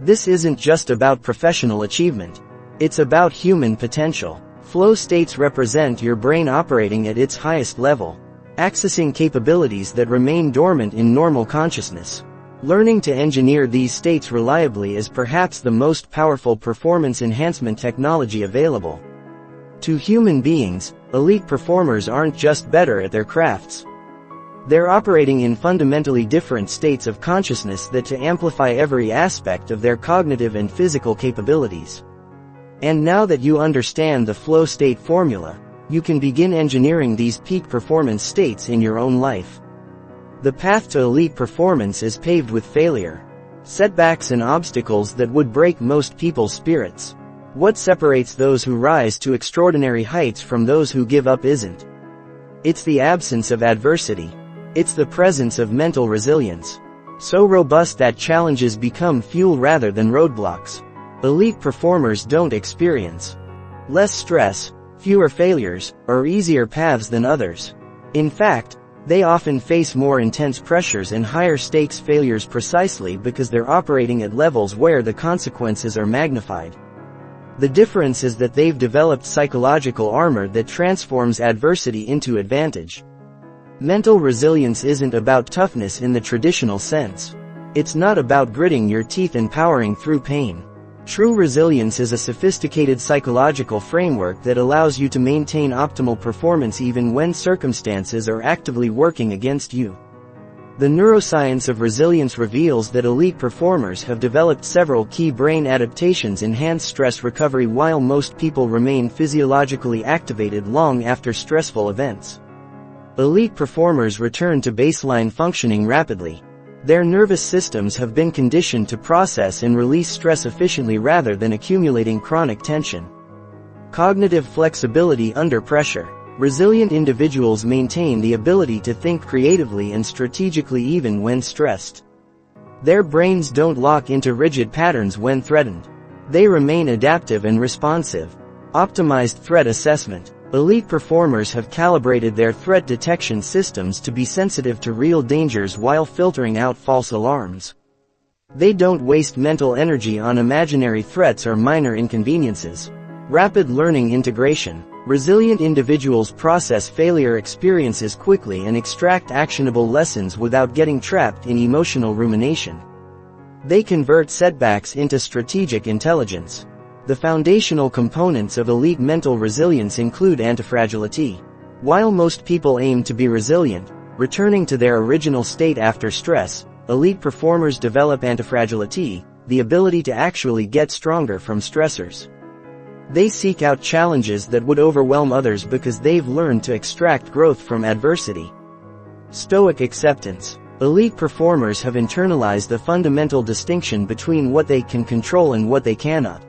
This isn't just about professional achievement. It's about human potential. Flow states represent your brain operating at its highest level, accessing capabilities that remain dormant in normal consciousness. Learning to engineer these states reliably is perhaps the most powerful performance enhancement technology available. To human beings, elite performers aren't just better at their crafts. They're operating in fundamentally different states of consciousness that to amplify every aspect of their cognitive and physical capabilities. And now that you understand the flow state formula, you can begin engineering these peak performance states in your own life. The path to elite performance is paved with failure, setbacks and obstacles that would break most people's spirits. What separates those who rise to extraordinary heights from those who give up isn't. It's the absence of adversity. It's the presence of mental resilience, so robust that challenges become fuel rather than roadblocks. Elite performers don't experience less stress, fewer failures, or easier paths than others. In fact, they often face more intense pressures and higher stakes failures precisely because they're operating at levels where the consequences are magnified. The difference is that they've developed psychological armor that transforms adversity into advantage. Mental resilience isn't about toughness in the traditional sense. It's not about gritting your teeth and powering through pain. True resilience is a sophisticated psychological framework that allows you to maintain optimal performance even when circumstances are actively working against you. The neuroscience of resilience reveals that elite performers have developed several key brain adaptations enhance stress recovery while most people remain physiologically activated long after stressful events. Elite performers return to baseline functioning rapidly. Their nervous systems have been conditioned to process and release stress efficiently rather than accumulating chronic tension. Cognitive flexibility under pressure. Resilient individuals maintain the ability to think creatively and strategically even when stressed. Their brains don't lock into rigid patterns when threatened. They remain adaptive and responsive. Optimized threat assessment. Elite performers have calibrated their threat detection systems to be sensitive to real dangers while filtering out false alarms. They don't waste mental energy on imaginary threats or minor inconveniences. Rapid learning integration. Resilient individuals process failure experiences quickly and extract actionable lessons without getting trapped in emotional rumination. They convert setbacks into strategic intelligence. The foundational components of elite mental resilience include antifragility. While most people aim to be resilient, returning to their original state after stress, elite performers develop antifragility, the ability to actually get stronger from stressors. They seek out challenges that would overwhelm others because they've learned to extract growth from adversity. Stoic acceptance. Elite performers have internalized the fundamental distinction between what they can control and what they cannot.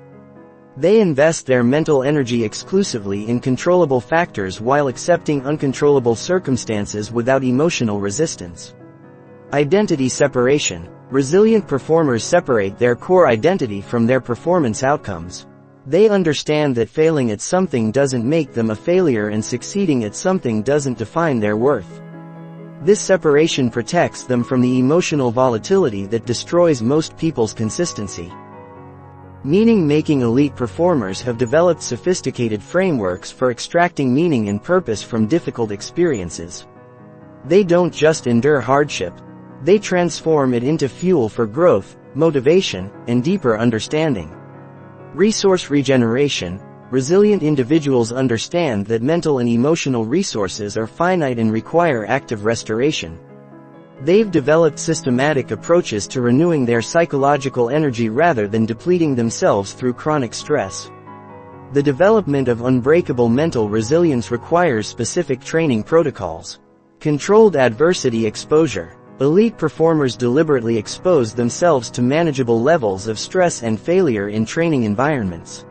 They invest their mental energy exclusively in controllable factors while accepting uncontrollable circumstances without emotional resistance. Identity separation. Resilient performers separate their core identity from their performance outcomes. They understand that failing at something doesn't make them a failure and succeeding at something doesn't define their worth. This separation protects them from the emotional volatility that destroys most people's consistency. Meaning-making elite performers have developed sophisticated frameworks for extracting meaning and purpose from difficult experiences. They don't just endure hardship. They transform it into fuel for growth, motivation, and deeper understanding. Resource regeneration. Resilient individuals understand that mental and emotional resources are finite and require active restoration. They've developed systematic approaches to renewing their psychological energy rather than depleting themselves through chronic stress. The development of unbreakable mental resilience requires specific training protocols. Controlled adversity exposure. Elite performers deliberately expose themselves to manageable levels of stress and failure in training environments.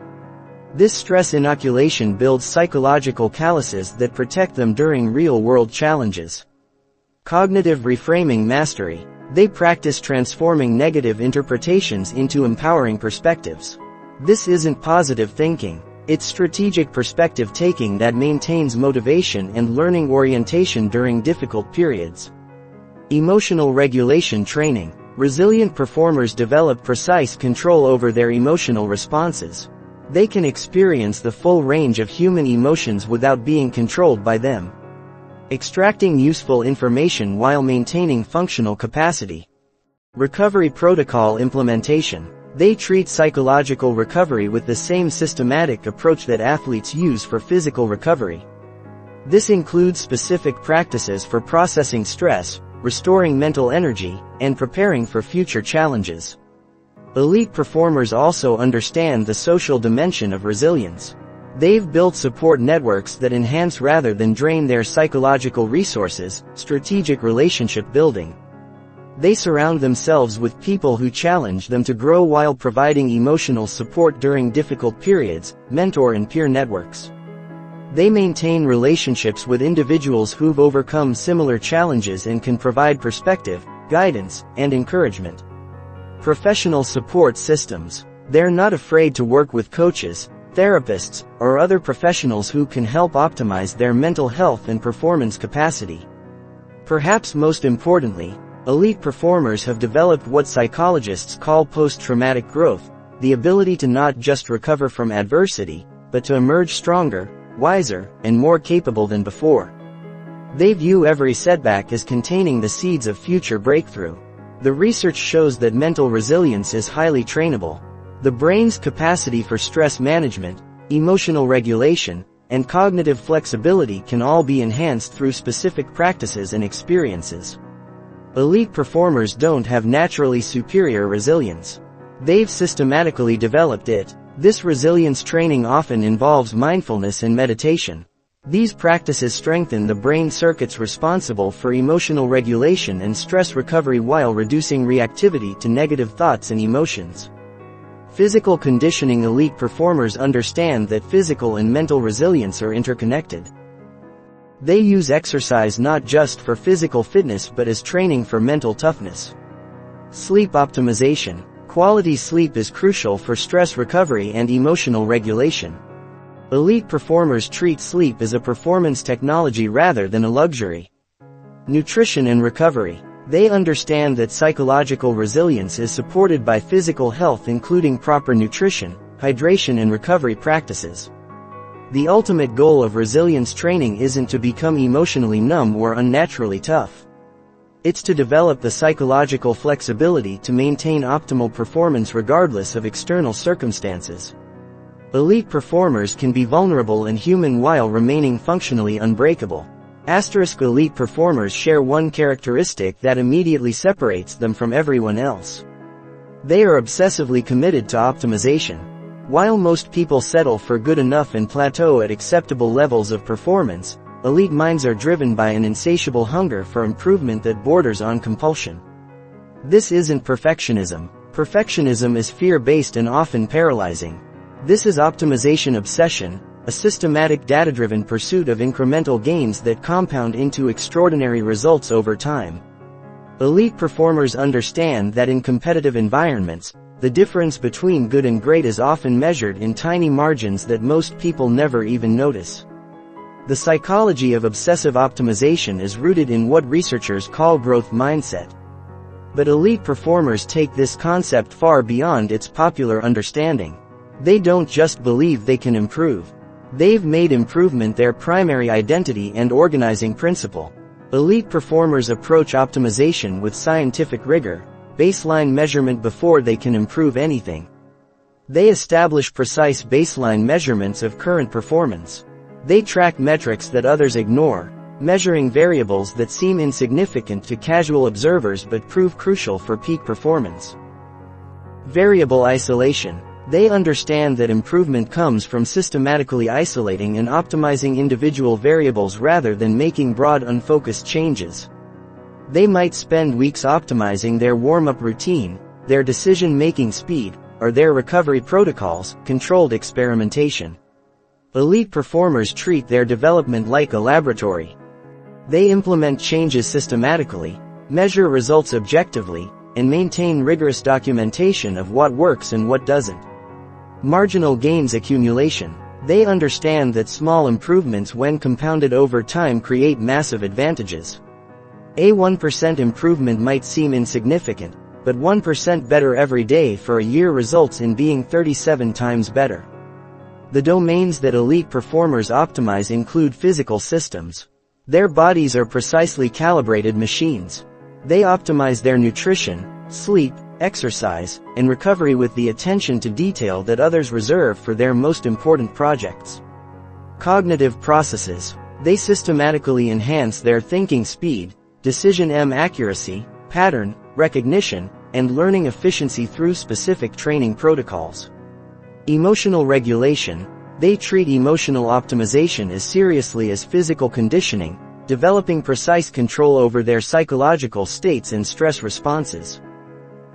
This stress inoculation builds psychological calluses that protect them during real-world challenges. Cognitive reframing mastery. They practice transforming negative interpretations into empowering perspectives. This isn't positive thinking. It's strategic perspective taking that maintains motivation and learning orientation during difficult periods. Emotional regulation training. Resilient performers develop precise control over their emotional responses. They can experience the full range of human emotions without being controlled by them. Extracting useful information while maintaining functional capacity. Recovery protocol implementation. They treat psychological recovery with the same systematic approach that athletes use for physical recovery. This includes specific practices for processing stress, restoring mental energy, and preparing for future challenges. Elite performers also understand the social dimension of resilience. They've built support networks that enhance rather than drain their psychological resources. Strategic relationship building. They surround themselves with people who challenge them to grow while providing emotional support during difficult periods. Mentor and peer networks. They maintain relationships with individuals who've overcome similar challenges and can provide perspective, guidance, and encouragement. Professional support systems. They're not afraid to work with coaches, therapists, or other professionals who can help optimize their mental health and performance capacity. Perhaps most importantly, elite performers have developed what psychologists call post-traumatic growth, the ability to not just recover from adversity, but to emerge stronger, wiser, and more capable than before. They view every setback as containing the seeds of future breakthrough. The research shows that mental resilience is highly trainable. The brain's capacity for stress management, emotional regulation, and cognitive flexibility can all be enhanced through specific practices and experiences. Elite performers don't have naturally superior resilience. They've systematically developed it. This resilience training often involves mindfulness and meditation. These practices strengthen the brain circuits responsible for emotional regulation and stress recovery while reducing reactivity to negative thoughts and emotions. Physical conditioning. Elite performers understand that physical and mental resilience are interconnected. They use exercise not just for physical fitness but as training for mental toughness. Sleep optimization. Quality sleep is crucial for stress recovery and emotional regulation. Elite performers treat sleep as a performance technology rather than a luxury. Nutrition and recovery. They understand that psychological resilience is supported by physical health, including proper nutrition, hydration, and recovery practices. The ultimate goal of resilience training isn't to become emotionally numb or unnaturally tough. It's to develop the psychological flexibility to maintain optimal performance regardless of external circumstances. Elite performers can be vulnerable and human while remaining functionally unbreakable. Elite performers share one characteristic that immediately separates them from everyone else. They are obsessively committed to optimization. While most people settle for good enough and plateau at acceptable levels of performance, elite minds are driven by an insatiable hunger for improvement that borders on compulsion. This isn't perfectionism. Perfectionism is fear-based and often paralyzing. This is optimization obsession, a systematic data-driven pursuit of incremental gains that compound into extraordinary results over time. Elite performers understand that in competitive environments, the difference between good and great is often measured in tiny margins that most people never even notice. The psychology of obsessive optimization is rooted in what researchers call growth mindset. But elite performers take this concept far beyond its popular understanding. They don't just believe they can improve. They've made improvement their primary identity and organizing principle. Elite performers approach optimization with scientific rigor, baseline measurement before they can improve anything. They establish precise baseline measurements of current performance. They track metrics that others ignore, measuring variables that seem insignificant to casual observers but prove crucial for peak performance. Variable isolation. They understand that improvement comes from systematically isolating and optimizing individual variables rather than making broad unfocused changes. They might spend weeks optimizing their warm-up routine, their decision-making speed, or their recovery protocols, controlled experimentation. Elite performers treat their development like a laboratory. They implement changes systematically, measure results objectively, and maintain rigorous documentation of what works and what doesn't. Marginal gains accumulation. They understand that small improvements when compounded over time create massive advantages. A 1% improvement might seem insignificant, but 1% better every day for a year results in being 37 times better. The domains that elite performers optimize include physical systems. Their bodies are precisely calibrated machines. They optimize their nutrition, sleep, exercise, and recovery with the attention to detail that others reserve for their most important projects. Cognitive processes. They systematically enhance their thinking speed, decision accuracy, pattern recognition, and learning efficiency through specific training protocols. Emotional regulation. They treat emotional optimization as seriously as physical conditioning, developing precise control over their psychological states and stress responses.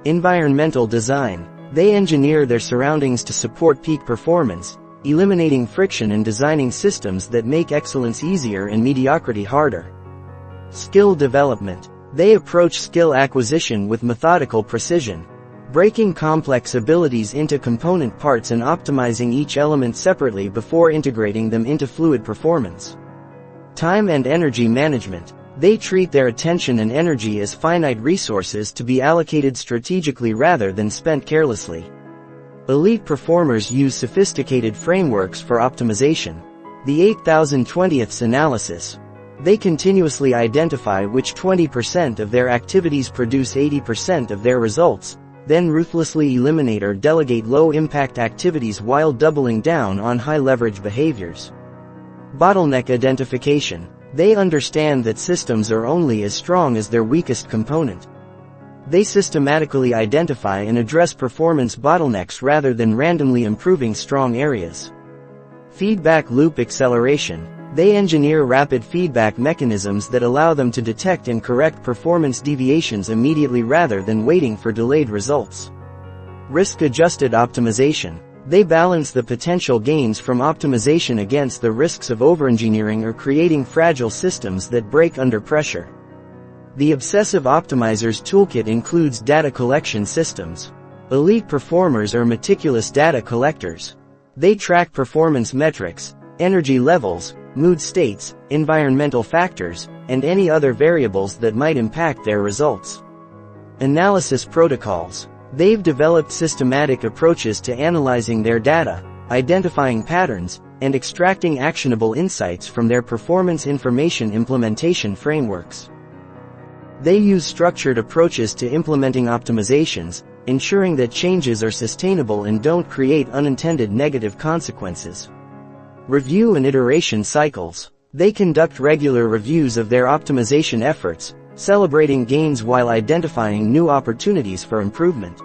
Environmental design. They engineer their surroundings to support peak performance, eliminating friction and designing systems that make excellence easier and mediocrity harder. Skill development. They approach skill acquisition with methodical precision, breaking complex abilities into component parts and optimizing each element separately before integrating them into fluid performance. Time and energy management. They treat their attention and energy as finite resources to be allocated strategically rather than spent carelessly. Elite performers use sophisticated frameworks for optimization. The 8020ths analysis. They continuously identify which 20% of their activities produce 80% of their results, then ruthlessly eliminate or delegate low-impact activities while doubling down on high-leverage behaviors. Bottleneck identification. They understand that systems are only as strong as their weakest component. They systematically identify and address performance bottlenecks rather than randomly improving strong areas. Feedback loop acceleration. They engineer rapid feedback mechanisms that allow them to detect and correct performance deviations immediately rather than waiting for delayed results. Risk-adjusted optimization. They balance the potential gains from optimization against the risks of overengineering or creating fragile systems that break under pressure. The obsessive optimizer's toolkit includes data collection systems. Elite performers are meticulous data collectors. They track performance metrics, energy levels, mood states, environmental factors, and any other variables that might impact their results. Analysis protocols. They've developed systematic approaches to analyzing their data, identifying patterns, and extracting actionable insights from their performance information implementation frameworks. They use structured approaches to implementing optimizations, ensuring that changes are sustainable and don't create unintended negative consequences. Review and iteration cycles. They conduct regular reviews of their optimization efforts, celebrating gains while identifying new opportunities for improvement.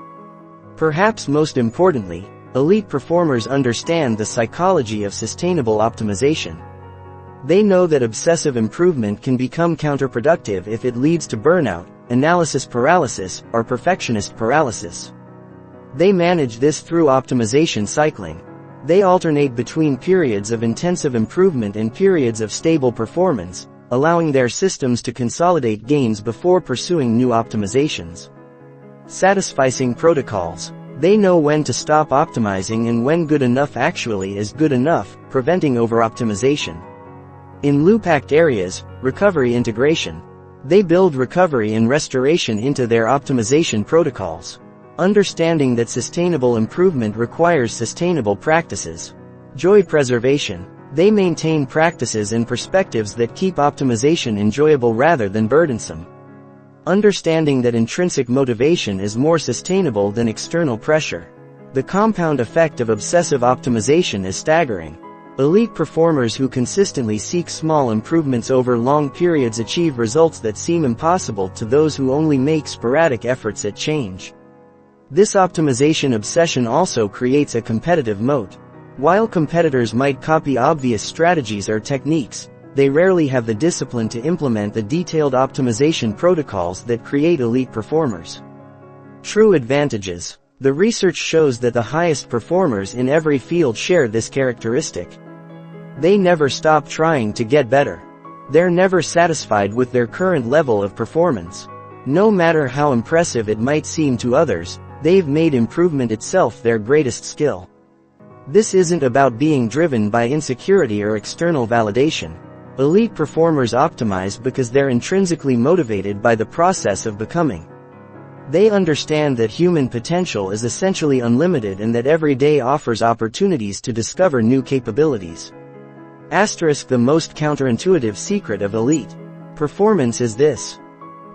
Perhaps most importantly, elite performers understand the psychology of sustainable optimization. They know that obsessive improvement can become counterproductive if it leads to burnout, analysis paralysis, or perfectionist paralysis. They manage this through optimization cycling. They alternate between periods of intensive improvement and periods of stable performance, allowing their systems to consolidate gains before pursuing new optimizations. Satisficing protocols. They know when to stop optimizing and when good enough actually is good enough, preventing over-optimization. In loop-packed areas, recovery integration. They build recovery and restoration into their optimization protocols. Understanding that sustainable improvement requires sustainable practices. Joy preservation. They maintain practices and perspectives that keep optimization enjoyable rather than burdensome. Understanding that intrinsic motivation is more sustainable than external pressure. The compound effect of obsessive optimization is staggering. Elite performers who consistently seek small improvements over long periods achieve results that seem impossible to those who only make sporadic efforts at change. This optimization obsession also creates a competitive moat. While competitors might copy obvious strategies or techniques, they rarely have the discipline to implement the detailed optimization protocols that create elite performers. True advantages. The research shows that the highest performers in every field share this characteristic. They never stop trying to get better. They're never satisfied with their current level of performance. No matter how impressive it might seem to others, they've made improvement itself their greatest skill. This isn't about being driven by insecurity or external validation. Elite performers optimize because they're intrinsically motivated by the process of becoming. They understand that human potential is essentially unlimited and that every day offers opportunities to discover new capabilities. The most counterintuitive secret of elite performance is this.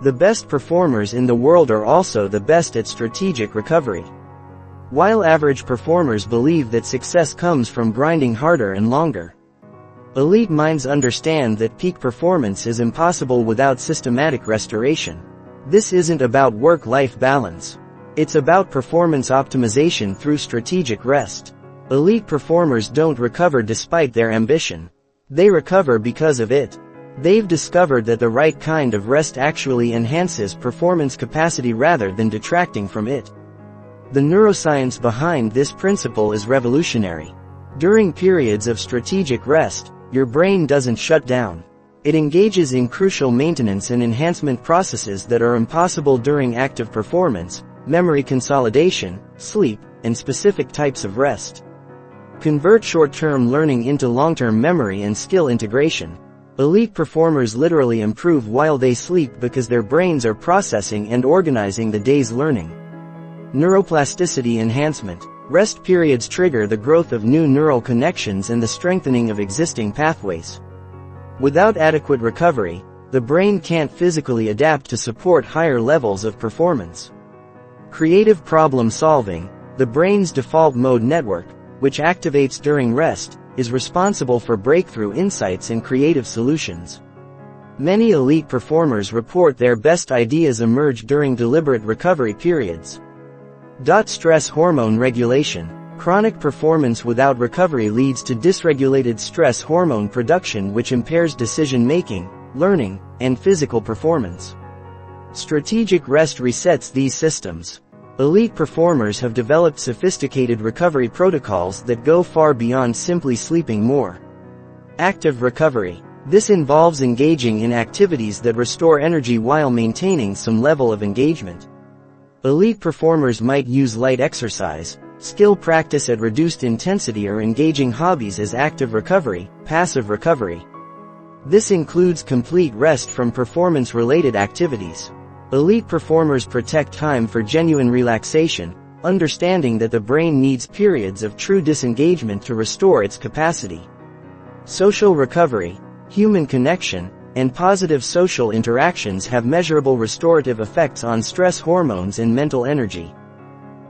The best performers in the world are also the best at strategic recovery. While average performers believe that success comes from grinding harder and longer, elite minds understand that peak performance is impossible without systematic restoration. This isn't about work-life balance. It's about performance optimization through strategic rest. Elite performers don't recover despite their ambition. They recover because of it. They've discovered that the right kind of rest actually enhances performance capacity rather than detracting from it. The neuroscience behind this principle is revolutionary. During periods of strategic rest, your brain doesn't shut down. It engages in crucial maintenance and enhancement processes that are impossible during active performance, memory consolidation, sleep, and specific types of rest. Convert short-term learning into long-term memory and skill integration. Elite performers literally improve while they sleep because their brains are processing and organizing the day's learning. Neuroplasticity enhancement. Rest periods trigger the growth of new neural connections and the strengthening of existing pathways. Without adequate recovery, the brain can't physically adapt to support higher levels of performance. Creative problem solving. The brain's default mode network, which activates during rest, is responsible for breakthrough insights and creative solutions. Many elite performers report their best ideas emerge during deliberate recovery periods. Stress hormone regulation. Chronic performance without recovery leads to dysregulated stress hormone production, which impairs decision-making, learning, and physical performance. Strategic rest resets these systems. Elite performers have developed sophisticated recovery protocols that go far beyond simply sleeping more. Active recovery. This involves engaging in activities that restore energy while maintaining some level of engagement. Elite performers might use light exercise, skill practice at reduced intensity, or engaging hobbies as active recovery, passive recovery. This includes complete rest from performance-related activities. Elite performers protect time for genuine relaxation, understanding that the brain needs periods of true disengagement to restore its capacity. Social recovery. Human connection and positive social interactions have measurable restorative effects on stress hormones and mental energy.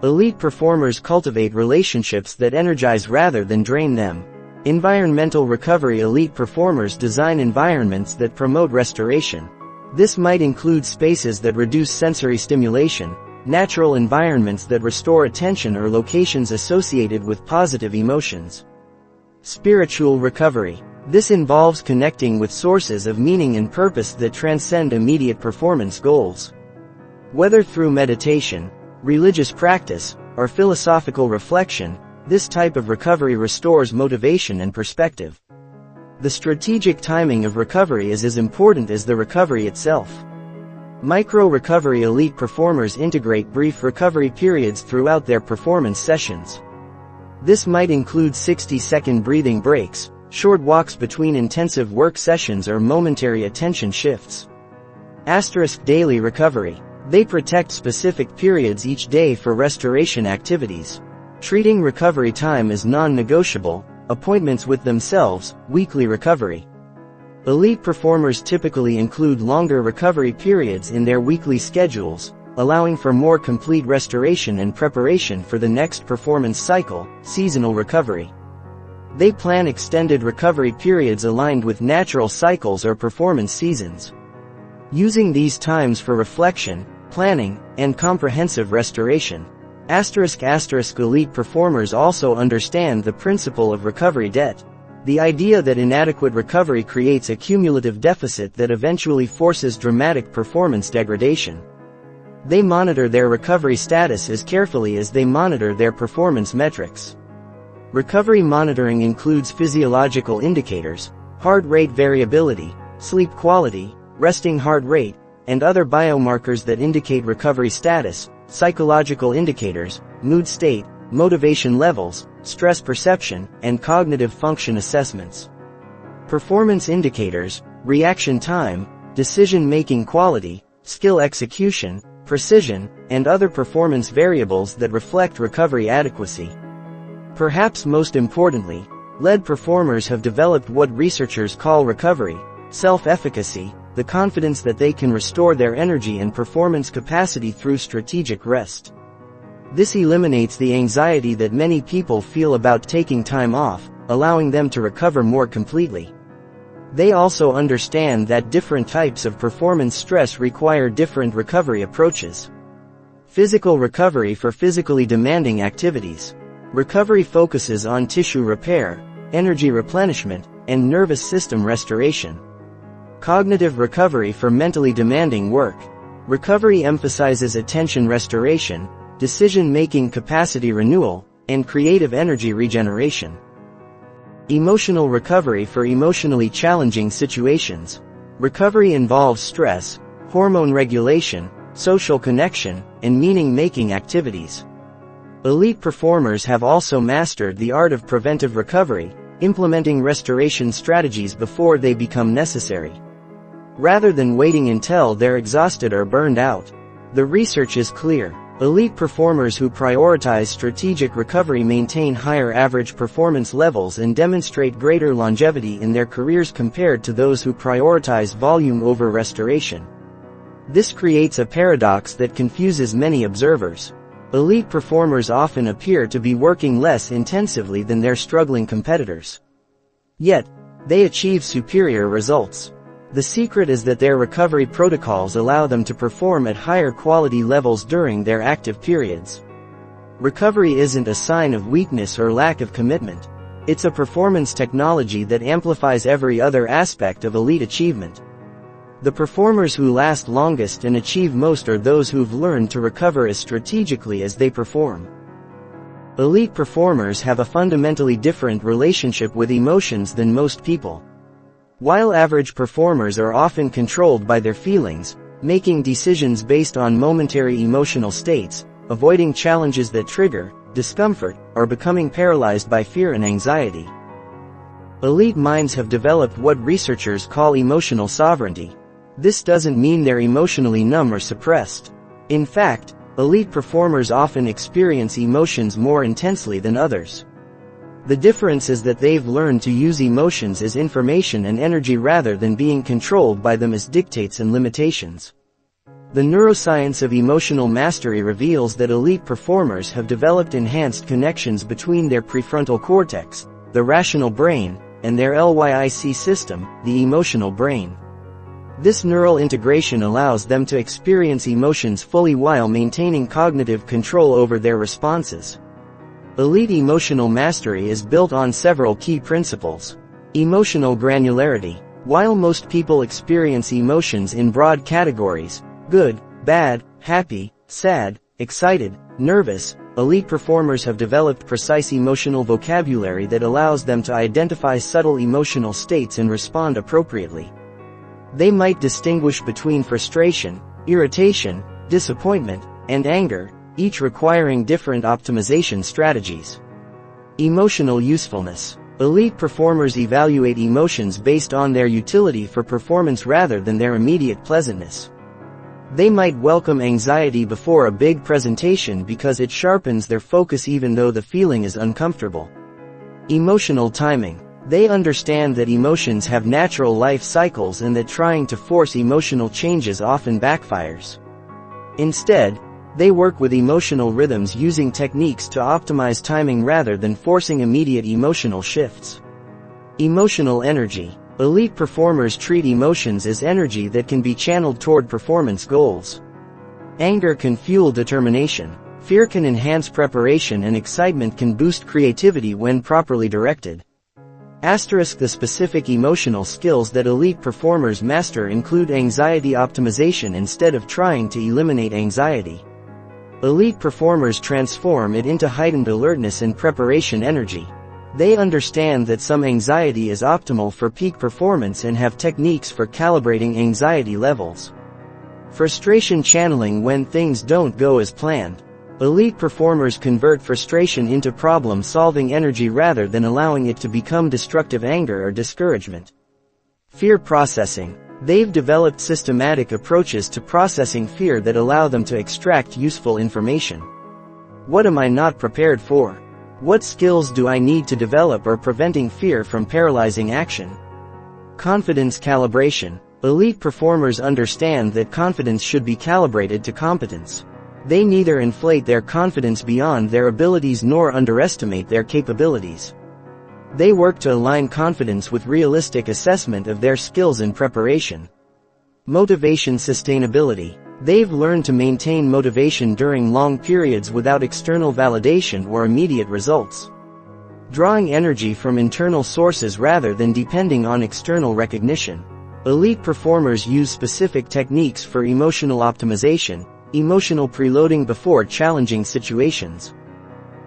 Elite performers cultivate relationships that energize rather than drain them. Environmental recovery. Elite performers design environments that promote restoration. This might include spaces that reduce sensory stimulation, natural environments that restore attention, or locations associated with positive emotions. Spiritual recovery. This involves connecting with sources of meaning and purpose that transcend immediate performance goals. Whether through meditation, religious practice, or philosophical reflection, This type of recovery restores motivation and perspective. The strategic timing of recovery is as important as the recovery itself. Micro-recovery elite performers integrate brief recovery periods throughout their performance sessions. This might include 60-second breathing breaks, short walks between intensive work sessions, or momentary attention shifts. Daily recovery. They protect specific periods each day for restoration activities. Treating recovery time as non-negotiable, appointments with themselves, weekly recovery. Elite performers typically include longer recovery periods in their weekly schedules, allowing for more complete restoration and preparation for the next performance cycle, seasonal recovery. They plan extended recovery periods aligned with natural cycles or performance seasons. Using these times for reflection, planning, and comprehensive restoration. Elite performers also understand the principle of recovery debt. The idea that inadequate recovery creates a cumulative deficit that eventually forces dramatic performance degradation. They monitor their recovery status as carefully as they monitor their performance metrics. Recovery monitoring includes physiological indicators, heart rate variability, sleep quality, resting heart rate, and other biomarkers that indicate recovery status, psychological indicators, mood state, motivation levels, stress perception, and cognitive function assessments. Performance indicators, reaction time, decision-making quality, skill execution, precision, and other performance variables that reflect recovery adequacy. Perhaps most importantly, lead performers have developed what researchers call recovery, self-efficacy, the confidence that they can restore their energy and performance capacity through strategic rest. This eliminates the anxiety that many people feel about taking time off, allowing them to recover more completely. They also understand that different types of performance stress require different recovery approaches. Physical recovery for physically demanding activities. Recovery focuses on tissue repair, energy replenishment, and nervous system restoration. Cognitive recovery for mentally demanding work. Recovery emphasizes attention restoration, decision-making capacity renewal, and creative energy regeneration. Emotional recovery for emotionally challenging situations. Recovery involves stress, hormone regulation, social connection, and meaning-making activities. Elite performers have also mastered the art of preventive recovery, implementing restoration strategies before they become necessary. Rather than waiting until they're exhausted or burned out. The research is clear. Elite performers who prioritize strategic recovery maintain higher average performance levels and demonstrate greater longevity in their careers compared to those who prioritize volume over restoration. This creates a paradox that confuses many observers. Elite performers often appear to be working less intensively than their struggling competitors. Yet, they achieve superior results. The secret is that their recovery protocols allow them to perform at higher quality levels during their active periods. Recovery isn't a sign of weakness or lack of commitment. It's a performance technology that amplifies every other aspect of elite achievement. The performers who last longest and achieve most are those who've learned to recover as strategically as they perform. Elite performers have a fundamentally different relationship with emotions than most people. While average performers are often controlled by their feelings, making decisions based on momentary emotional states, avoiding challenges that trigger discomfort, or becoming paralyzed by fear and anxiety. Elite minds have developed what researchers call emotional sovereignty. This doesn't mean they're emotionally numb or suppressed. In fact, elite performers often experience emotions more intensely than others. The difference is that they've learned to use emotions as information and energy rather than being controlled by them as dictates and limitations. The neuroscience of emotional mastery reveals that elite performers have developed enhanced connections between their prefrontal cortex, the rational brain, and their LYIC system, the emotional brain. This neural integration allows them to experience emotions fully while maintaining cognitive control over their responses. Elite emotional mastery is built on several key principles. Emotional granularity. While most people experience emotions in broad categories, good, bad, happy, sad, excited, nervous, elite performers have developed precise emotional vocabulary that allows them to identify subtle emotional states and respond appropriately. They might distinguish between frustration, irritation, disappointment, and anger, each requiring different optimization strategies. Emotional usefulness. Elite performers evaluate emotions based on their utility for performance rather than their immediate pleasantness. They might welcome anxiety before a big presentation because it sharpens their focus even though the feeling is uncomfortable. Emotional timing. They understand that emotions have natural life cycles and that trying to force emotional changes often backfires. Instead, they work with emotional rhythms using techniques to optimize timing rather than forcing immediate emotional shifts. Emotional energy. Elite performers treat emotions as energy that can be channeled toward performance goals. Anger can fuel determination, fear can enhance preparation, and excitement can boost creativity when properly directed. The specific emotional skills that elite performers master include anxiety optimization instead of trying to eliminate anxiety. Elite performers transform it into heightened alertness and preparation energy. They understand that some anxiety is optimal for peak performance and have techniques for calibrating anxiety levels. Frustration channeling when things don't go as planned. Elite performers convert frustration into problem-solving energy rather than allowing it to become destructive anger or discouragement. Fear processing. They've developed systematic approaches to processing fear that allow them to extract useful information. What am I not prepared for? What skills do I need to develop or preventing fear from paralyzing action? Confidence calibration. Elite performers understand that confidence should be calibrated to competence. They neither inflate their confidence beyond their abilities nor underestimate their capabilities. They work to align confidence with realistic assessment of their skills and preparation. Motivation sustainability. They've learned to maintain motivation during long periods without external validation or immediate results. Drawing energy from internal sources rather than depending on external recognition. Elite performers use specific techniques for emotional optimization, emotional preloading before challenging situations.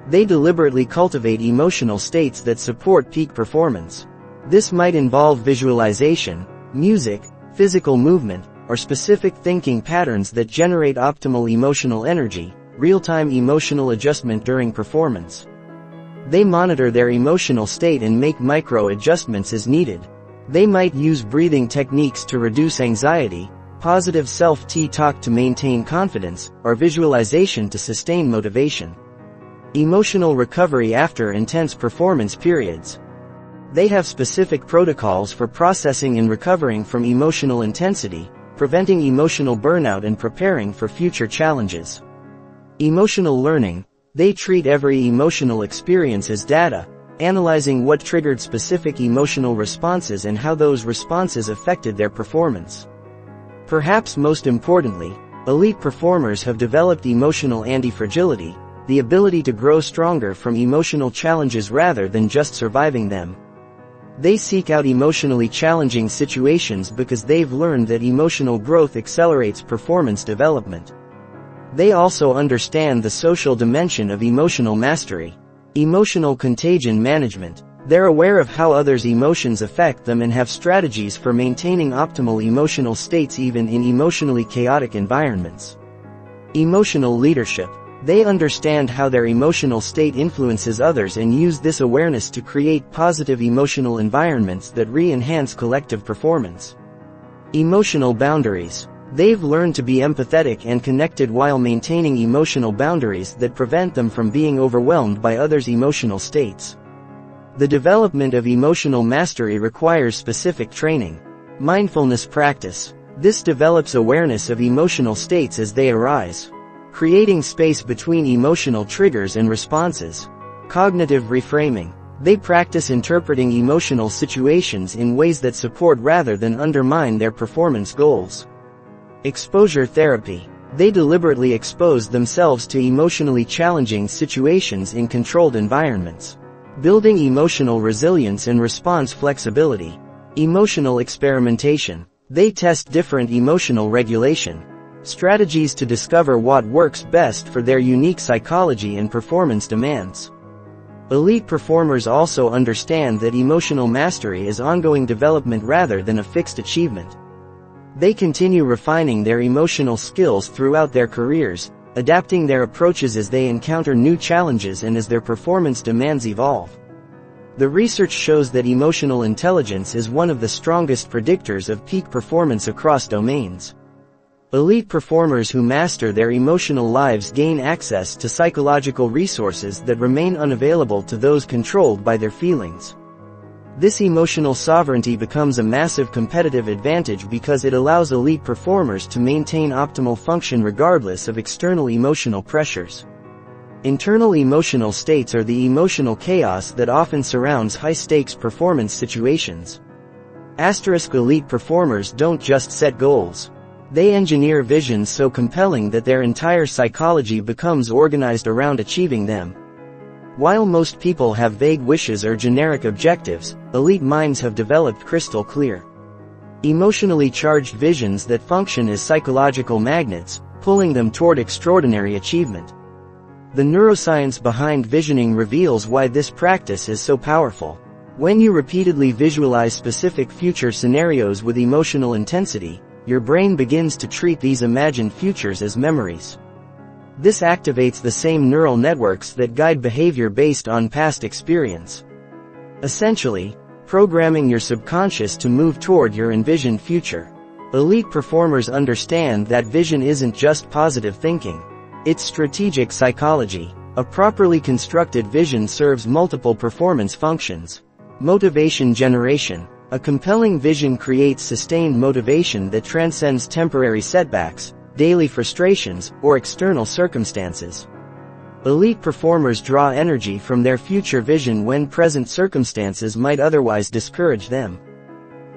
They deliberately cultivate emotional states that support peak performance. This might involve visualization, music, physical movement, or specific thinking patterns that generate optimal emotional energy, real-time emotional adjustment during performance. They monitor their emotional state and make micro-adjustments as needed. They might use breathing techniques to reduce anxiety, positive self-talk to maintain confidence, or visualization to sustain motivation. Emotional recovery after intense performance periods. They have specific protocols for processing and recovering from emotional intensity, preventing emotional burnout and preparing for future challenges. Emotional learning. They treat every emotional experience as data, analyzing what triggered specific emotional responses and how those responses affected their performance. Perhaps most importantly, elite performers have developed emotional anti-fragility, the ability to grow stronger from emotional challenges rather than just surviving them. They seek out emotionally challenging situations because they've learned that emotional growth accelerates performance development. They also understand the social dimension of emotional mastery. Emotional contagion management. They're aware of how others' emotions affect them and have strategies for maintaining optimal emotional states even in emotionally chaotic environments. Emotional leadership. They understand how their emotional state influences others and use this awareness to create positive emotional environments that re-enhance collective performance. Emotional boundaries. They've learned to be empathetic and connected while maintaining emotional boundaries that prevent them from being overwhelmed by others' emotional states. The development of emotional mastery requires specific training. Mindfulness practice. This develops awareness of emotional states as they arise, creating space between emotional triggers and responses. Cognitive reframing. They practice interpreting emotional situations in ways that support rather than undermine their performance goals. Exposure therapy. They deliberately expose themselves to emotionally challenging situations in controlled environments, building emotional resilience and response flexibility. Emotional experimentation. They test different emotional regulation strategies to discover what works best for their unique psychology and performance demands. Elite performers also understand that emotional mastery is ongoing development rather than a fixed achievement. They continue refining their emotional skills throughout their careers, adapting their approaches as they encounter new challenges and as their performance demands evolve. The research shows that emotional intelligence is one of the strongest predictors of peak performance across domains. Elite performers who master their emotional lives gain access to psychological resources that remain unavailable to those controlled by their feelings. This emotional sovereignty becomes a massive competitive advantage because it allows elite performers to maintain optimal function regardless of external emotional pressures. Internal emotional states are the emotional chaos that often surrounds high-stakes performance situations. Elite performers don't just set goals. They engineer visions so compelling that their entire psychology becomes organized around achieving them. While most people have vague wishes or generic objectives, elite minds have developed crystal clear, emotionally charged visions that function as psychological magnets, pulling them toward extraordinary achievement. The neuroscience behind visioning reveals why this practice is so powerful. When you repeatedly visualize specific future scenarios with emotional intensity, your brain begins to treat these imagined futures as memories. This activates the same neural networks that guide behavior based on past experience. Essentially, programming your subconscious to move toward your envisioned future. Elite performers understand that vision isn't just positive thinking. It's strategic psychology. A properly constructed vision serves multiple performance functions. Motivation generation. A compelling vision creates sustained motivation that transcends temporary setbacks, daily frustrations, or external circumstances. Elite performers draw energy from their future vision when present circumstances might otherwise discourage them.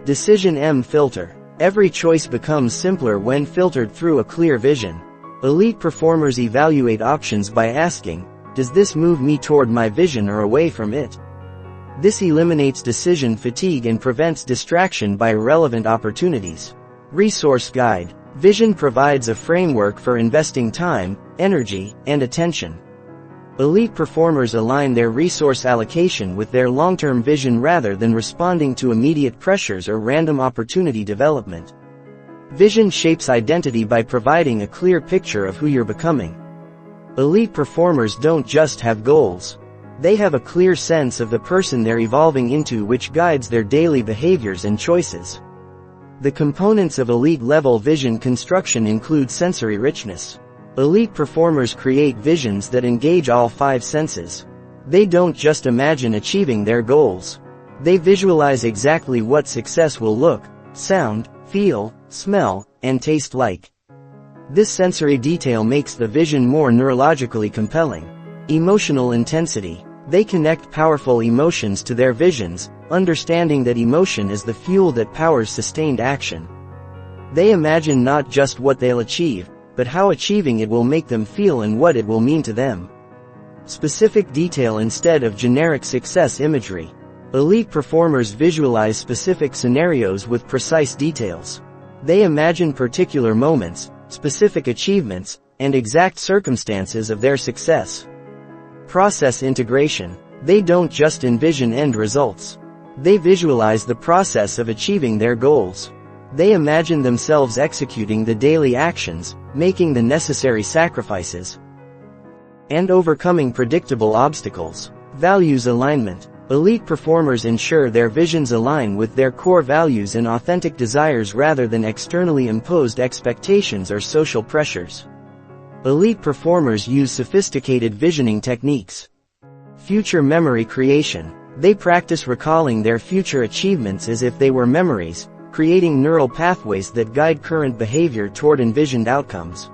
Decision filter. Every choice becomes simpler when filtered through a clear vision. Elite performers evaluate options by asking, does this move me toward my vision or away from it? This eliminates decision fatigue and prevents distraction by irrelevant opportunities. Resource guide. Vision provides a framework for investing time, energy, and attention. Elite performers align their resource allocation with their long-term vision rather than responding to immediate pressures or random opportunity development. Vision shapes identity by providing a clear picture of who you're becoming. Elite performers don't just have goals. They have a clear sense of the person they're evolving into, which guides their daily behaviors and choices. The components of elite-level vision construction include sensory richness. Elite performers create visions that engage all 5 senses. They don't just imagine achieving their goals. They visualize exactly what success will look, sound, feel, smell, and taste like. This sensory detail makes the vision more neurologically compelling. Emotional intensity. They connect powerful emotions to their visions, understanding that emotion is the fuel that powers sustained action. They imagine not just what they'll achieve, but how achieving it will make them feel and what it will mean to them. Specific detail instead of generic success imagery. Elite performers visualize specific scenarios with precise details. They imagine particular moments, specific achievements, and exact circumstances of their success. Process integration. They don't just envision end results. They visualize the process of achieving their goals. They imagine themselves executing the daily actions, making the necessary sacrifices, and overcoming predictable obstacles. Values alignment. Elite performers ensure their visions align with their core values and authentic desires rather than externally imposed expectations or social pressures. Elite performers use sophisticated visioning techniques. Future memory creation. They practice recalling their future achievements as if they were memories, creating neural pathways that guide current behavior toward envisioned outcomes.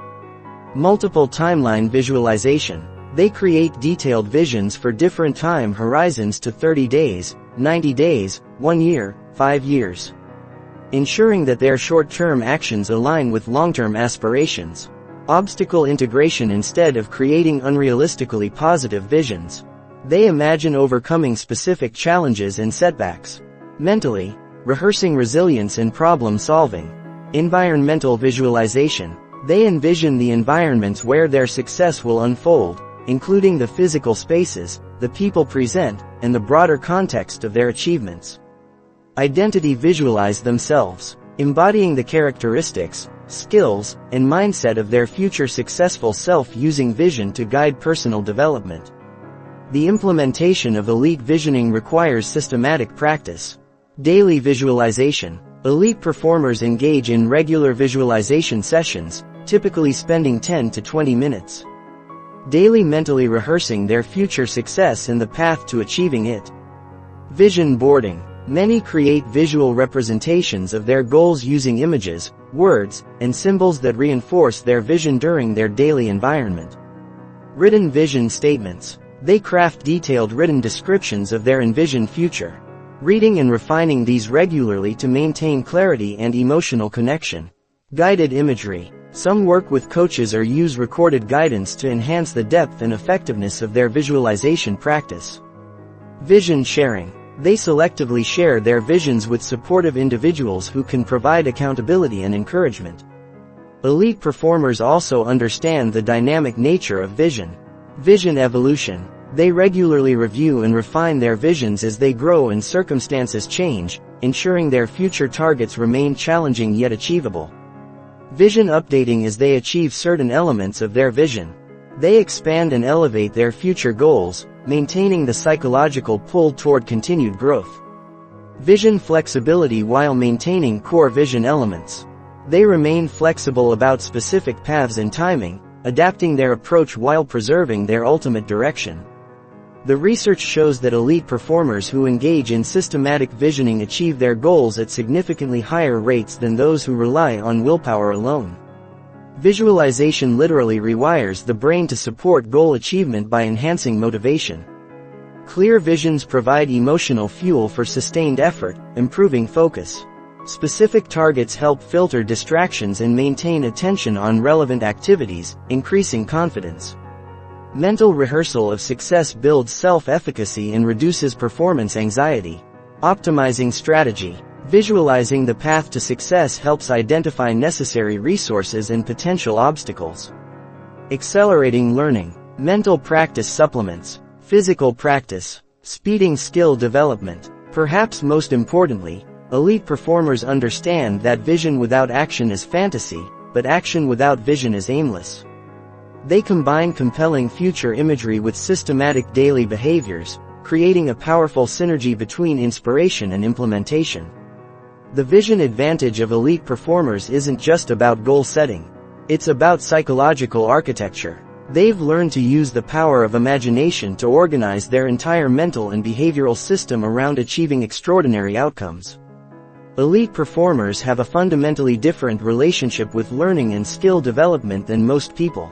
Multiple timeline visualization. They create detailed visions for different time horizons to 30 days, 90 days, 1 year, 5 years, ensuring that their short-term actions align with long-term aspirations. Obstacle integration. Instead of creating unrealistically positive visions, they imagine overcoming specific challenges and setbacks. Mentally, rehearsing resilience and problem solving. Environmental visualization. They envision the environments where their success will unfold, including the physical spaces, the people present, and the broader context of their achievements. Identity visualize themselves, embodying the characteristics, skills, and mindset of their future successful self using vision to guide personal development. The implementation of elite visioning requires systematic practice. Daily visualization. Elite performers engage in regular visualization sessions, typically spending 10 to 20 minutes daily mentally rehearsing their future success and the path to achieving it. Vision boarding. Many create visual representations of their goals using images, words, and symbols that reinforce their vision during their daily environment. Written vision statements. They craft detailed written descriptions of their envisioned future, reading and refining these regularly to maintain clarity and emotional connection. Guided imagery. Some work with coaches or use recorded guidance to enhance the depth and effectiveness of their visualization practice. Vision sharing. They selectively share their visions with supportive individuals who can provide accountability and encouragement. Elite performers also understand the dynamic nature of vision. Vision evolution. They regularly review and refine their visions as they grow and circumstances change, ensuring their future targets remain challenging yet achievable. Vision updating. As they achieve certain elements of their vision, they expand and elevate their future goals, maintaining the psychological pull toward continued growth. Vision flexibility. While maintaining core vision elements, they remain flexible about specific paths and timing, adapting their approach while preserving their ultimate direction. The research shows that elite performers who engage in systematic visioning achieve their goals at significantly higher rates than those who rely on willpower alone. Visualization literally rewires the brain to support goal achievement by enhancing motivation. Clear visions provide emotional fuel for sustained effort, improving focus. Specific targets help filter distractions and maintain attention on relevant activities, increasing confidence. Mental rehearsal of success builds self-efficacy and reduces performance anxiety. Optimizing strategy. Visualizing the path to success helps identify necessary resources and potential obstacles. Accelerating learning. Mental practice supplements physical practice, speeding skill development. Perhaps most importantly, elite performers understand that vision without action is fantasy, but action without vision is aimless. They combine compelling future imagery with systematic daily behaviors, creating a powerful synergy between inspiration and implementation. The vision advantage of elite performers isn't just about goal setting. It's about psychological architecture. They've learned to use the power of imagination to organize their entire mental and behavioral system around achieving extraordinary outcomes. Elite performers have a fundamentally different relationship with learning and skill development than most people.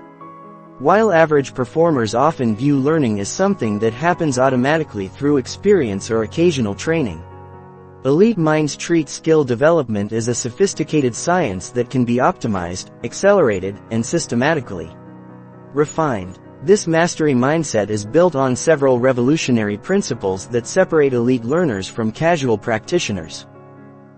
While average performers often view learning as something that happens automatically through experience or occasional training, elite minds treat skill development as a sophisticated science that can be optimized, accelerated, and systematically refined. This mastery mindset is built on several revolutionary principles that separate elite learners from casual practitioners.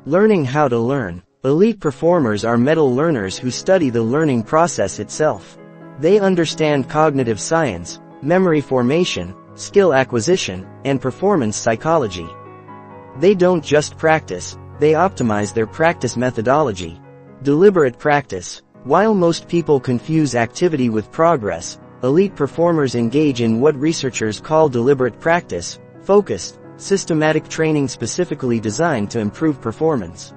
Learning how to learn. Elite performers are meta learners who study the learning process itself. They understand cognitive science, memory formation, skill acquisition, and performance psychology. They don't just practice, they optimize their practice methodology. Deliberate practice. While most people confuse activity with progress, elite performers engage in what researchers call deliberate practice, focused, systematic training specifically designed to improve performance.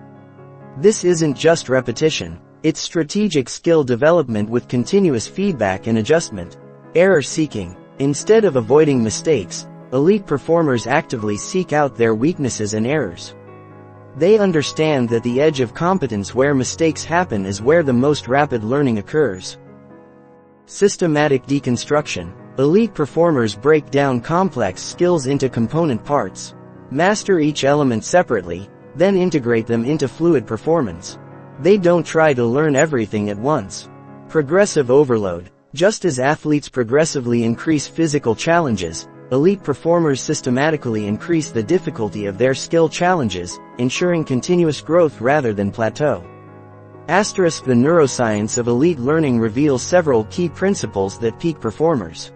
This isn't just repetition. It's strategic skill development with continuous feedback and adjustment. Error seeking. Instead of avoiding mistakes, elite performers actively seek out their weaknesses and errors. They understand that the edge of competence where mistakes happen is where the most rapid learning occurs. Systematic deconstruction. Elite performers break down complex skills into component parts, master each element separately, then integrate them into fluid performance. They don't try to learn everything at once. Progressive overload. Just as athletes progressively increase physical challenges, elite performers systematically increase the difficulty of their skill challenges, ensuring continuous growth rather than plateau. Asterisk. The neuroscience of elite learning reveals several key principles that peak performers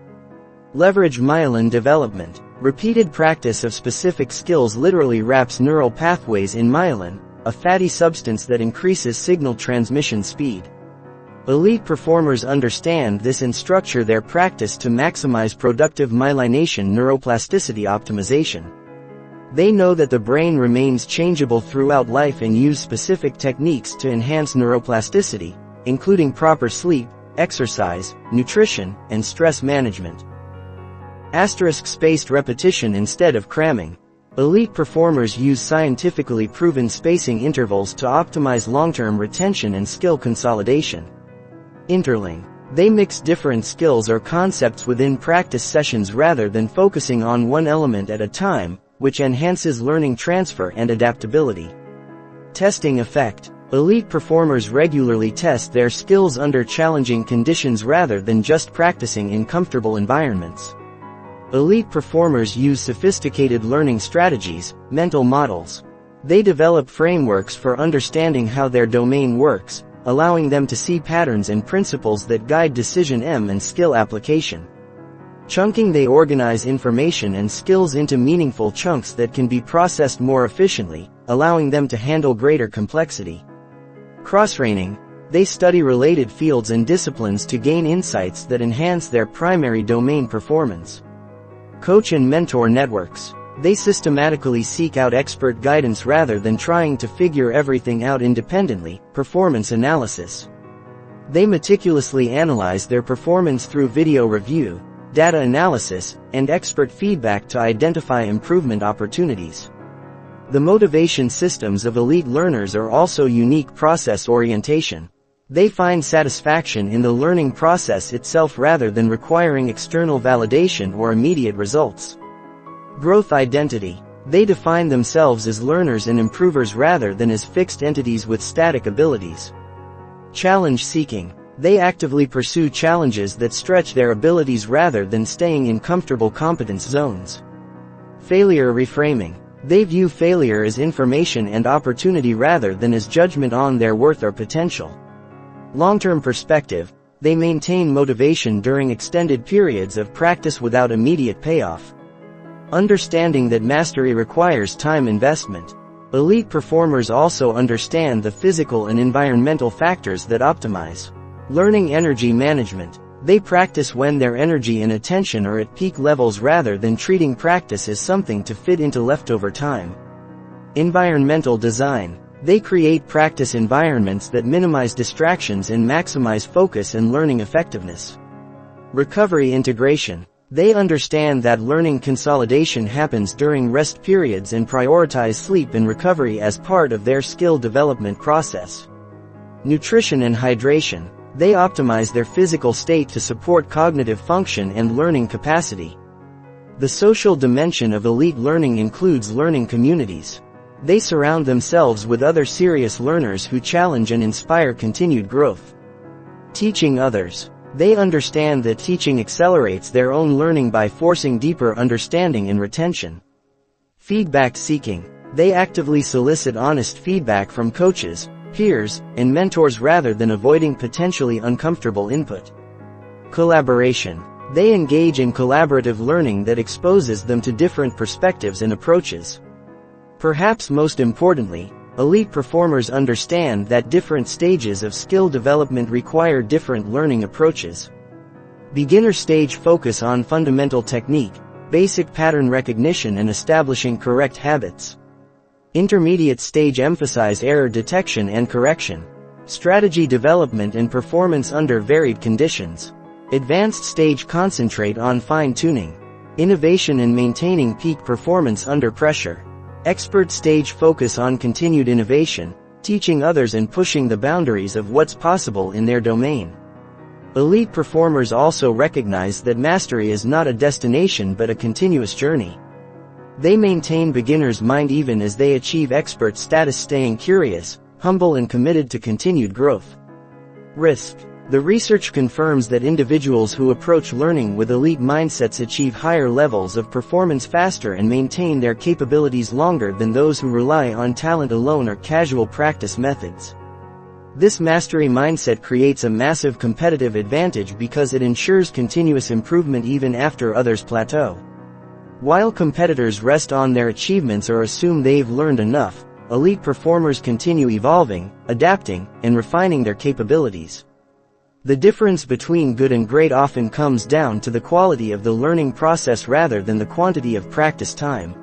leverage. Myelin development. Repeated practice of specific skills literally wraps neural pathways in myelin, a fatty substance that increases signal transmission speed. Elite performers understand this and structure their practice to maximize productive myelination neuroplasticity optimization. They know that the brain remains changeable throughout life and use specific techniques to enhance neuroplasticity, including proper sleep, exercise, nutrition, and stress management. Asterisk. Spaced repetition instead of cramming. Elite performers use scientifically proven spacing intervals to optimize long-term retention and skill consolidation. Interling. They mix different skills or concepts within practice sessions rather than focusing on one element at a time, which enhances learning transfer and adaptability. Testing effect. Elite performers regularly test their skills under challenging conditions rather than just practicing in comfortable environments. Elite performers use sophisticated learning strategies, mental models. They develop frameworks for understanding how their domain works, allowing them to see patterns and principles that guide decision and skill application. Chunking. They organize information and skills into meaningful chunks that can be processed more efficiently, allowing them to handle greater complexity. Cross-training. They study related fields and disciplines to gain insights that enhance their primary domain performance. Coach and mentor networks. They systematically seek out expert guidance rather than trying to figure everything out independently. Performance analysis. They meticulously analyze their performance through video review, data analysis, and expert feedback to identify improvement opportunities. The motivation systems of elite learners are also unique. Process orientation. They find satisfaction in the learning process itself rather than requiring external validation or immediate results. Growth identity. They define themselves as learners and improvers rather than as fixed entities with static abilities. Challenge seeking. They actively pursue challenges that stretch their abilities rather than staying in comfortable competence zones. Failure reframing. They view failure as information and opportunity rather than as judgment on their worth or potential. Long-term perspective. They maintain motivation during extended periods of practice without immediate payoff. Understanding that mastery requires time investment. Elite performers also understand the physical and environmental factors that optimize learning energy management. They practice when their energy and attention are at peak levels rather than treating practice as something to fit into leftover time. Environmental design. They create practice environments that minimize distractions and maximize focus and learning effectiveness. Recovery integration. They understand that learning consolidation happens during rest periods and prioritize sleep and recovery as part of their skill development process. Nutrition and hydration. They optimize their physical state to support cognitive function and learning capacity. The social dimension of elite learning includes learning communities. They surround themselves with other serious learners who challenge and inspire continued growth. Teaching others. They understand that teaching accelerates their own learning by forcing deeper understanding and retention. Feedback seeking. They actively solicit honest feedback from coaches, peers, and mentors rather than avoiding potentially uncomfortable input. Collaboration. They engage in collaborative learning that exposes them to different perspectives and approaches. Perhaps most importantly, elite performers understand that different stages of skill development require different learning approaches. Beginner stage focus on fundamental technique, basic pattern recognition and establishing correct habits. Intermediate stage emphasize error detection and correction, strategy development and performance under varied conditions. Advanced stage concentrate on fine-tuning, innovation and maintaining peak performance under pressure. Expert stage focus on continued innovation, teaching others and pushing the boundaries of what's possible in their domain. Elite performers also recognize that mastery is not a destination but a continuous journey. They maintain beginner's mind even as they achieve expert status, staying curious, humble and committed to continued growth. Risk. The research confirms that individuals who approach learning with elite mindsets achieve higher levels of performance faster and maintain their capabilities longer than those who rely on talent alone or casual practice methods. This mastery mindset creates a massive competitive advantage because it ensures continuous improvement even after others plateau. While competitors rest on their achievements or assume they've learned enough, elite performers continue evolving, adapting, and refining their capabilities. The difference between good and great often comes down to the quality of the learning process rather than the quantity of practice time.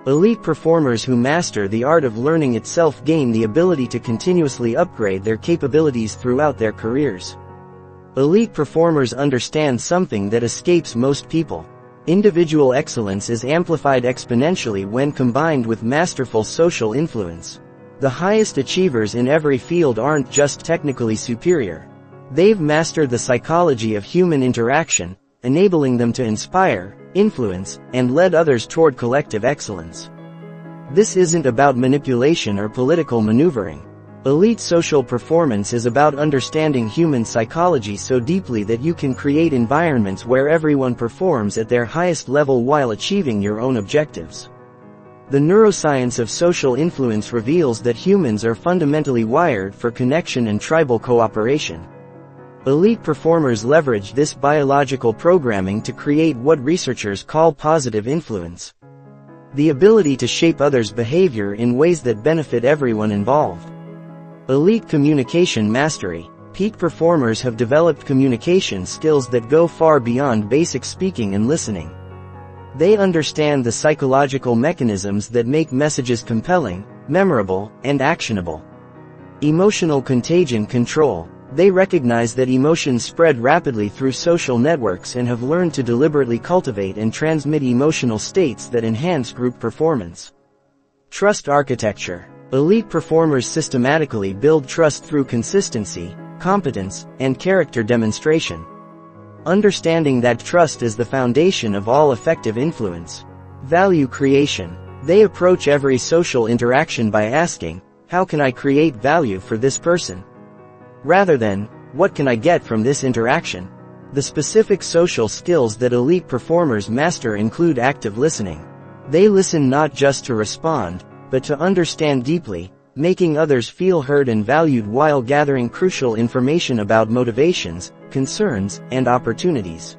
Elite performers who master the art of learning itself gain the ability to continuously upgrade their capabilities throughout their careers. Elite performers understand something that escapes most people. Individual excellence is amplified exponentially when combined with masterful social influence. The highest achievers in every field aren't just technically superior. They've mastered the psychology of human interaction, enabling them to inspire, influence, and lead others toward collective excellence. This isn't about manipulation or political maneuvering. Elite social performance is about understanding human psychology so deeply that you can create environments where everyone performs at their highest level while achieving your own objectives. The neuroscience of social influence reveals that humans are fundamentally wired for connection and tribal cooperation. Elite performers leverage this biological programming to create what researchers call positive influence. The ability to shape others' behavior in ways that benefit everyone involved. Elite communication mastery. Peak performers have developed communication skills that go far beyond basic speaking and listening. They understand the psychological mechanisms that make messages compelling, memorable, and actionable. Emotional contagion control. They recognize that emotions spread rapidly through social networks and have learned to deliberately cultivate and transmit emotional states that enhance group performance. Trust architecture. Elite performers systematically build trust through consistency, competence, and character demonstration. Understanding that trust is the foundation of all effective influence. Value creation. They approach every social interaction by asking, "How can I create value for this person?" rather than, "What can I get from this interaction?" The specific social skills that elite performers master include active listening. They listen not just to respond, but to understand deeply, making others feel heard and valued while gathering crucial information about motivations, concerns, and opportunities.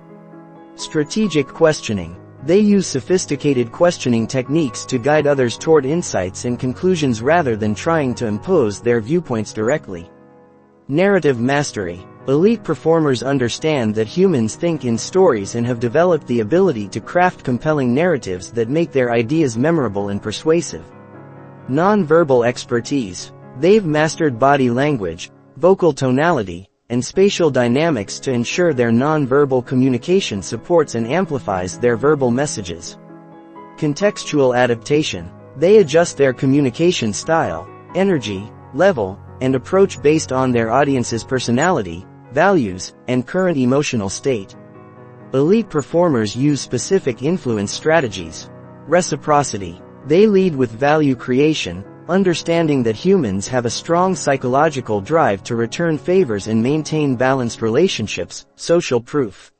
Strategic questioning. They use sophisticated questioning techniques to guide others toward insights and conclusions rather than trying to impose their viewpoints directly. Narrative mastery. Elite performers understand that humans think in stories and have developed the ability to craft compelling narratives that make their ideas memorable and persuasive. Non-verbal expertise. They've mastered body language, vocal tonality, and spatial dynamics to ensure their non-verbal communication supports and amplifies their verbal messages. Contextual adaptation. They adjust their communication style, energy, level, and approach based on their audience's personality, values, and current emotional state. Elite performers use specific influence strategies. Reciprocity. They lead with value creation, understanding that humans have a strong psychological drive to return favors and maintain balanced relationships. Social proof.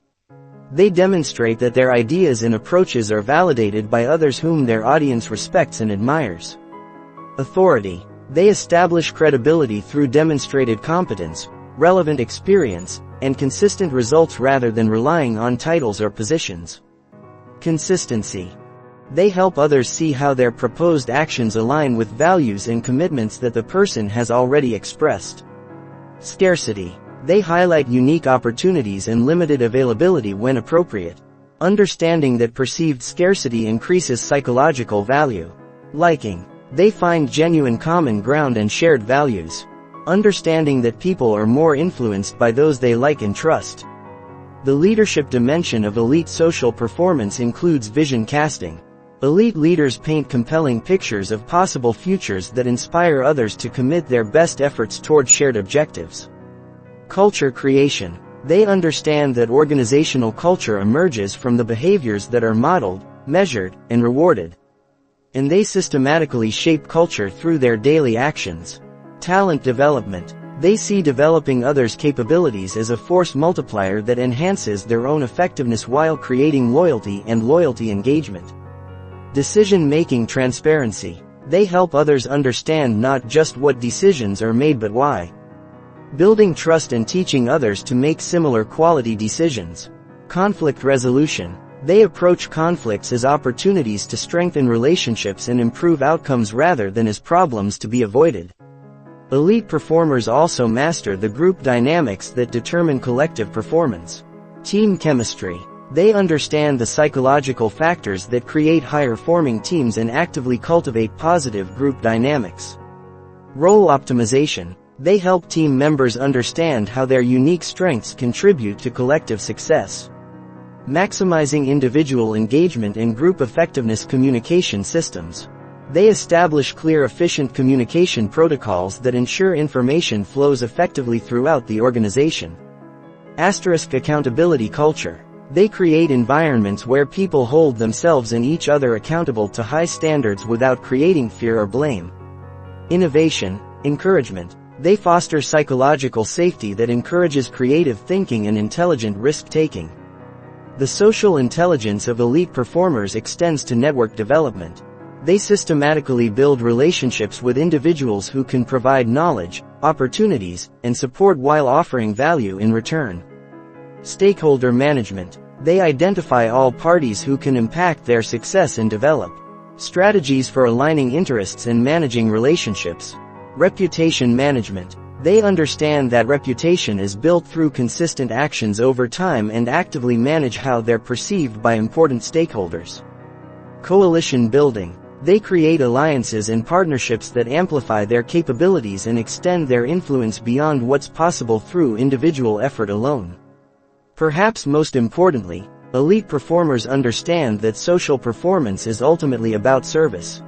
They demonstrate that their ideas and approaches are validated by others whom their audience respects and admires. Authority. They establish credibility through demonstrated competence, relevant experience, and consistent results rather than relying on titles or positions. Consistency. They help others see how their proposed actions align with values and commitments that the person has already expressed. Scarcity. They highlight unique opportunities and limited availability when appropriate, understanding that perceived scarcity increases psychological value. Liking. They find genuine common ground and shared values, understanding that people are more influenced by those they like and trust. The leadership dimension of elite social performance includes vision casting. Elite leaders paint compelling pictures of possible futures that inspire others to commit their best efforts toward shared objectives. Culture creation. They understand that organizational culture emerges from the behaviors that are modeled, measured, and rewarded. And they systematically shape culture through their daily actions. Talent development. They see developing others' capabilities as a force multiplier that enhances their own effectiveness while creating loyalty and loyalty engagement. Decision-making transparency. They help others understand not just what decisions are made but why. Building trust and teaching others to make similar quality decisions. Conflict resolution. They approach conflicts as opportunities to strengthen relationships and improve outcomes rather than as problems to be avoided. Elite performers also master the group dynamics that determine collective performance. Team chemistry. They understand the psychological factors that create higher-forming teams and actively cultivate positive group dynamics. Role optimization. They help team members understand how their unique strengths contribute to collective success. Maximizing individual engagement and group effectiveness communication systems. They establish clear, efficient communication protocols that ensure information flows effectively throughout the organization. Accountability culture. They create environments where people hold themselves and each other accountable to high standards without creating fear or blame. Innovation, encouragement. They foster psychological safety that encourages creative thinking and intelligent risk-taking. The social intelligence of elite performers extends to network development. They systematically build relationships with individuals who can provide knowledge, opportunities, and support while offering value in return. Stakeholder management. They identify all parties who can impact their success and develop strategies for aligning interests and managing relationships. Reputation management. They understand that reputation is built through consistent actions over time and actively manage how they're perceived by important stakeholders. Coalition building. They create alliances and partnerships that amplify their capabilities and extend their influence beyond what's possible through individual effort alone. Perhaps most importantly, elite performers understand that social performance is ultimately about service.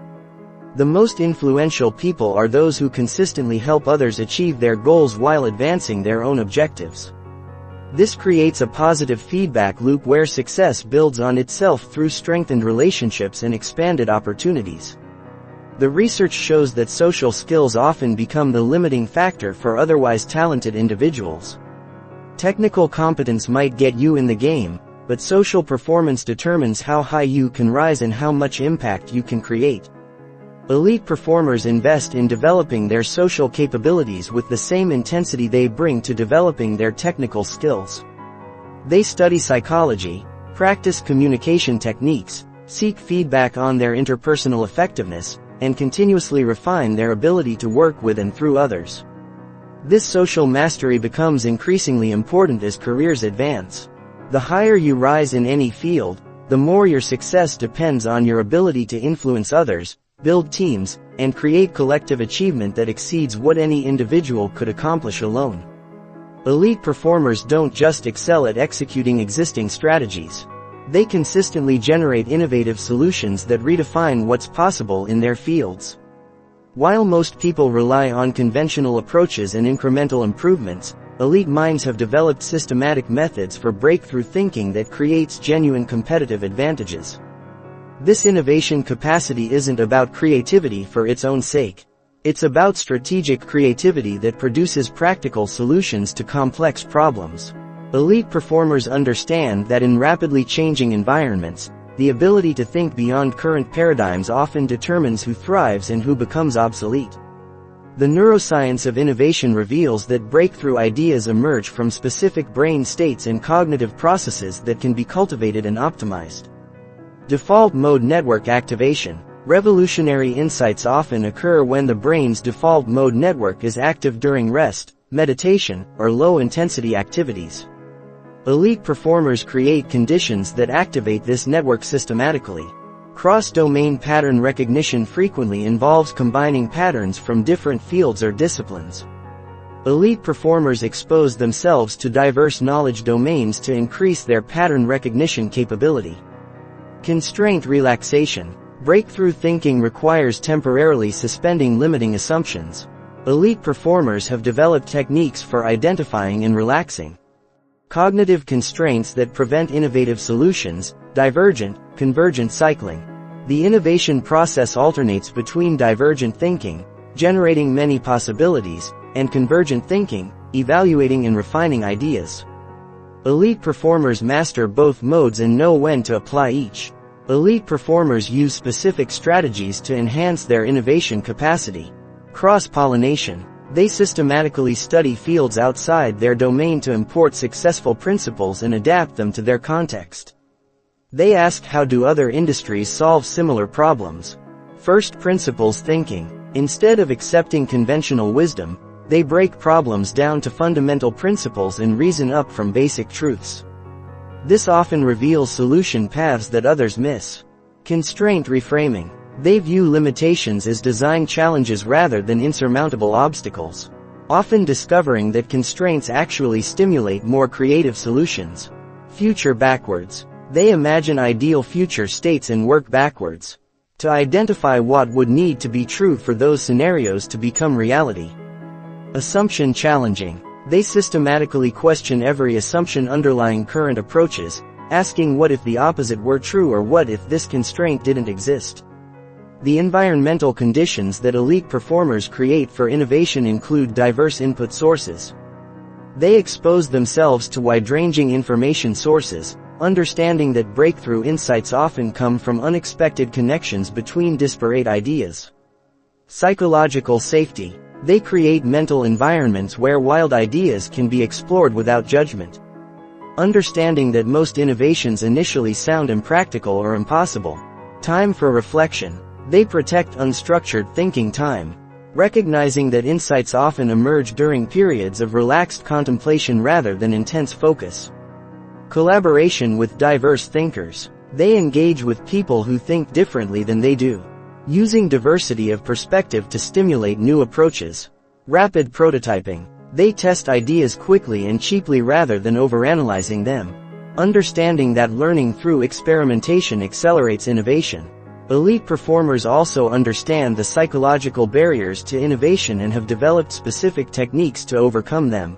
The most influential people are those who consistently help others achieve their goals while advancing their own objectives. This creates a positive feedback loop where success builds on itself through strengthened relationships and expanded opportunities. The research shows that social skills often become the limiting factor for otherwise talented individuals. Technical competence might get you in the game, but social performance determines how high you can rise and how much impact you can create. Elite performers invest in developing their social capabilities with the same intensity they bring to developing their technical skills. They study psychology, practice communication techniques, seek feedback on their interpersonal effectiveness, and continuously refine their ability to work with and through others. This social mastery becomes increasingly important as careers advance. The higher you rise in any field, the more your success depends on your ability to influence others, build teams, and create collective achievement that exceeds what any individual could accomplish alone. Elite performers don't just excel at executing existing strategies. They consistently generate innovative solutions that redefine what's possible in their fields. While most people rely on conventional approaches and incremental improvements, elite minds have developed systematic methods for breakthrough thinking that creates genuine competitive advantages. This innovation capacity isn't about creativity for its own sake. It's about strategic creativity that produces practical solutions to complex problems. Elite performers understand that in rapidly changing environments, the ability to think beyond current paradigms often determines who thrives and who becomes obsolete. The neuroscience of innovation reveals that breakthrough ideas emerge from specific brain states and cognitive processes that can be cultivated and optimized. Default mode network activation. Revolutionary insights often occur when the brain's default mode network is active during rest, meditation, or low-intensity activities. Elite performers create conditions that activate this network systematically. Cross-domain pattern recognition frequently involves combining patterns from different fields or disciplines. Elite performers expose themselves to diverse knowledge domains to increase their pattern recognition capability. Constraint relaxation. Breakthrough thinking requires temporarily suspending limiting assumptions. Elite performers have developed techniques for identifying and relaxing cognitive constraints that prevent innovative solutions. Divergent, convergent cycling. The innovation process alternates between divergent thinking, generating many possibilities, and convergent thinking, evaluating and refining ideas. Elite performers master both modes and know when to apply each. Elite performers use specific strategies to enhance their innovation capacity. Cross-pollination. They systematically study fields outside their domain to import successful principles and adapt them to their context. They ask, how do other industries solve similar problems? First principles thinking. Instead of accepting conventional wisdom, they break problems down to fundamental principles and reason up from basic truths. This often reveals solution paths that others miss. Constraint reframing. They view limitations as design challenges rather than insurmountable obstacles, often discovering that constraints actually stimulate more creative solutions. Future backwards. They imagine ideal future states and work backwards to identify what would need to be true for those scenarios to become reality. Assumption challenging. They systematically question every assumption underlying current approaches, asking what if the opposite were true, or what if this constraint didn't exist. The environmental conditions that elite performers create for innovation include diverse input sources. They expose themselves to wide-ranging information sources, understanding that breakthrough insights often come from unexpected connections between disparate ideas. Psychological safety. They create mental environments where wild ideas can be explored without judgment. Understanding that most innovations initially sound impractical or impossible. Time for reflection. They protect unstructured thinking time, recognizing that insights often emerge during periods of relaxed contemplation rather than intense focus. Collaboration with diverse thinkers. They engage with people who think differently than they do, using diversity of perspective to stimulate new approaches. Rapid prototyping. They test ideas quickly and cheaply rather than overanalyzing them, understanding that learning through experimentation accelerates innovation. Elite performers also understand the psychological barriers to innovation and have developed specific techniques to overcome them.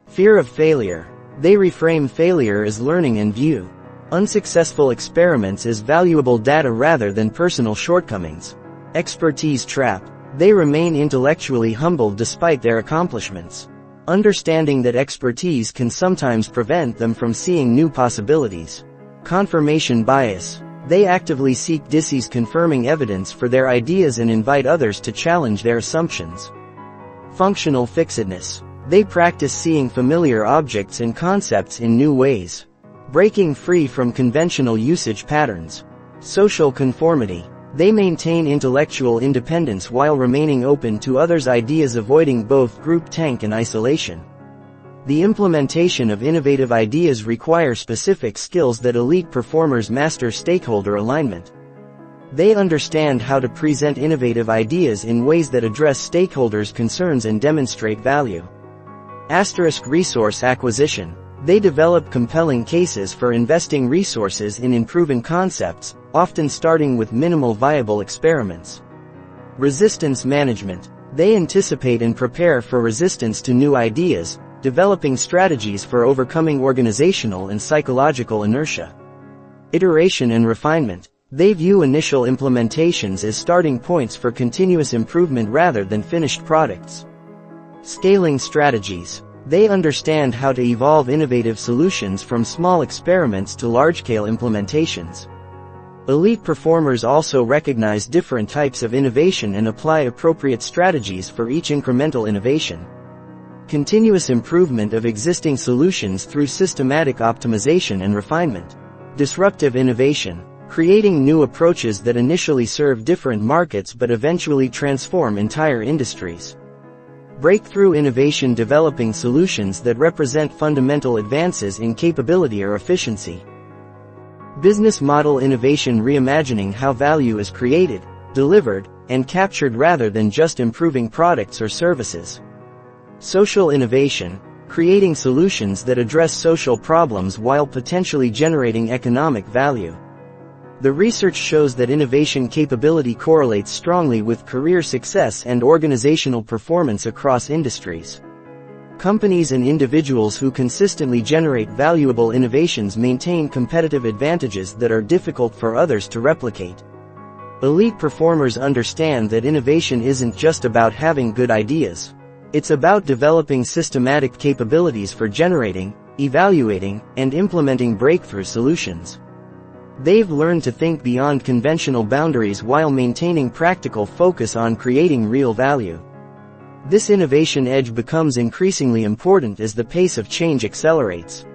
Fear of failure. They reframe failure as learning and view unsuccessful experiments as valuable data rather than personal shortcomings. Expertise trap. They remain intellectually humble despite their accomplishments, understanding that expertise can sometimes prevent them from seeing new possibilities. Confirmation bias. They actively seek confirming evidence for their ideas and invite others to challenge their assumptions. Functional fixedness. They practice seeing familiar objects and concepts in new ways, breaking free from conventional usage patterns. Social conformity. They maintain intellectual independence while remaining open to others' ideas, avoiding both groupthink and isolation. The implementation of innovative ideas require specific skills that elite performers master. Stakeholder alignment. They understand how to present innovative ideas in ways that address stakeholders' concerns and demonstrate value. Resource acquisition. They develop compelling cases for investing resources in unproven concepts, often starting with minimal viable experiments. Resistance management. They anticipate and prepare for resistance to new ideas, developing strategies for overcoming organizational and psychological inertia. Iteration and refinement. They view initial implementations as starting points for continuous improvement rather than finished products. Scaling strategies. They understand how to evolve innovative solutions from small experiments to large-scale implementations. Elite performers also recognize different types of innovation and apply appropriate strategies for each incremental innovation. Continuous improvement of existing solutions through systematic optimization and refinement. Disruptive innovation. Creating new approaches that initially serve different markets but eventually transform entire industries. Breakthrough innovation. Developing solutions that represent fundamental advances in capability or efficiency. Business model innovation. Reimagining how value is created, delivered, and captured rather than just improving products or services. Social innovation. Creating solutions that address social problems while potentially generating economic value. The research shows that innovation capability correlates strongly with career success and organizational performance across industries. Companies and individuals who consistently generate valuable innovations maintain competitive advantages that are difficult for others to replicate. Elite performers understand that innovation isn't just about having good ideas. It's about developing systematic capabilities for generating, evaluating, and implementing breakthrough solutions. They've learned to think beyond conventional boundaries while maintaining practical focus on creating real value. This innovation edge becomes increasingly important as the pace of change accelerates.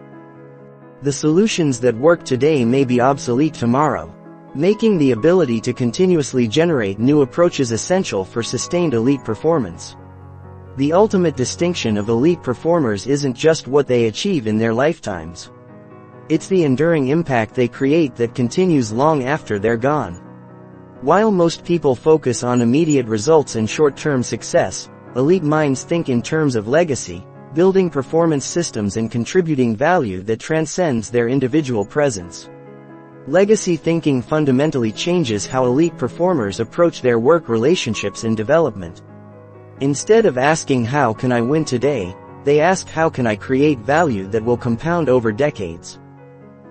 The solutions that work today may be obsolete tomorrow, making the ability to continuously generate new approaches essential for sustained elite performance. The ultimate distinction of elite performers isn't just what they achieve in their lifetimes. It's the enduring impact they create that continues long after they're gone. While most people focus on immediate results and short-term success, elite minds think in terms of legacy, building performance systems and contributing value that transcends their individual presence. Legacy thinking fundamentally changes how elite performers approach their work relationships and development. Instead of asking how can I win today, they ask how can I create value that will compound over decades.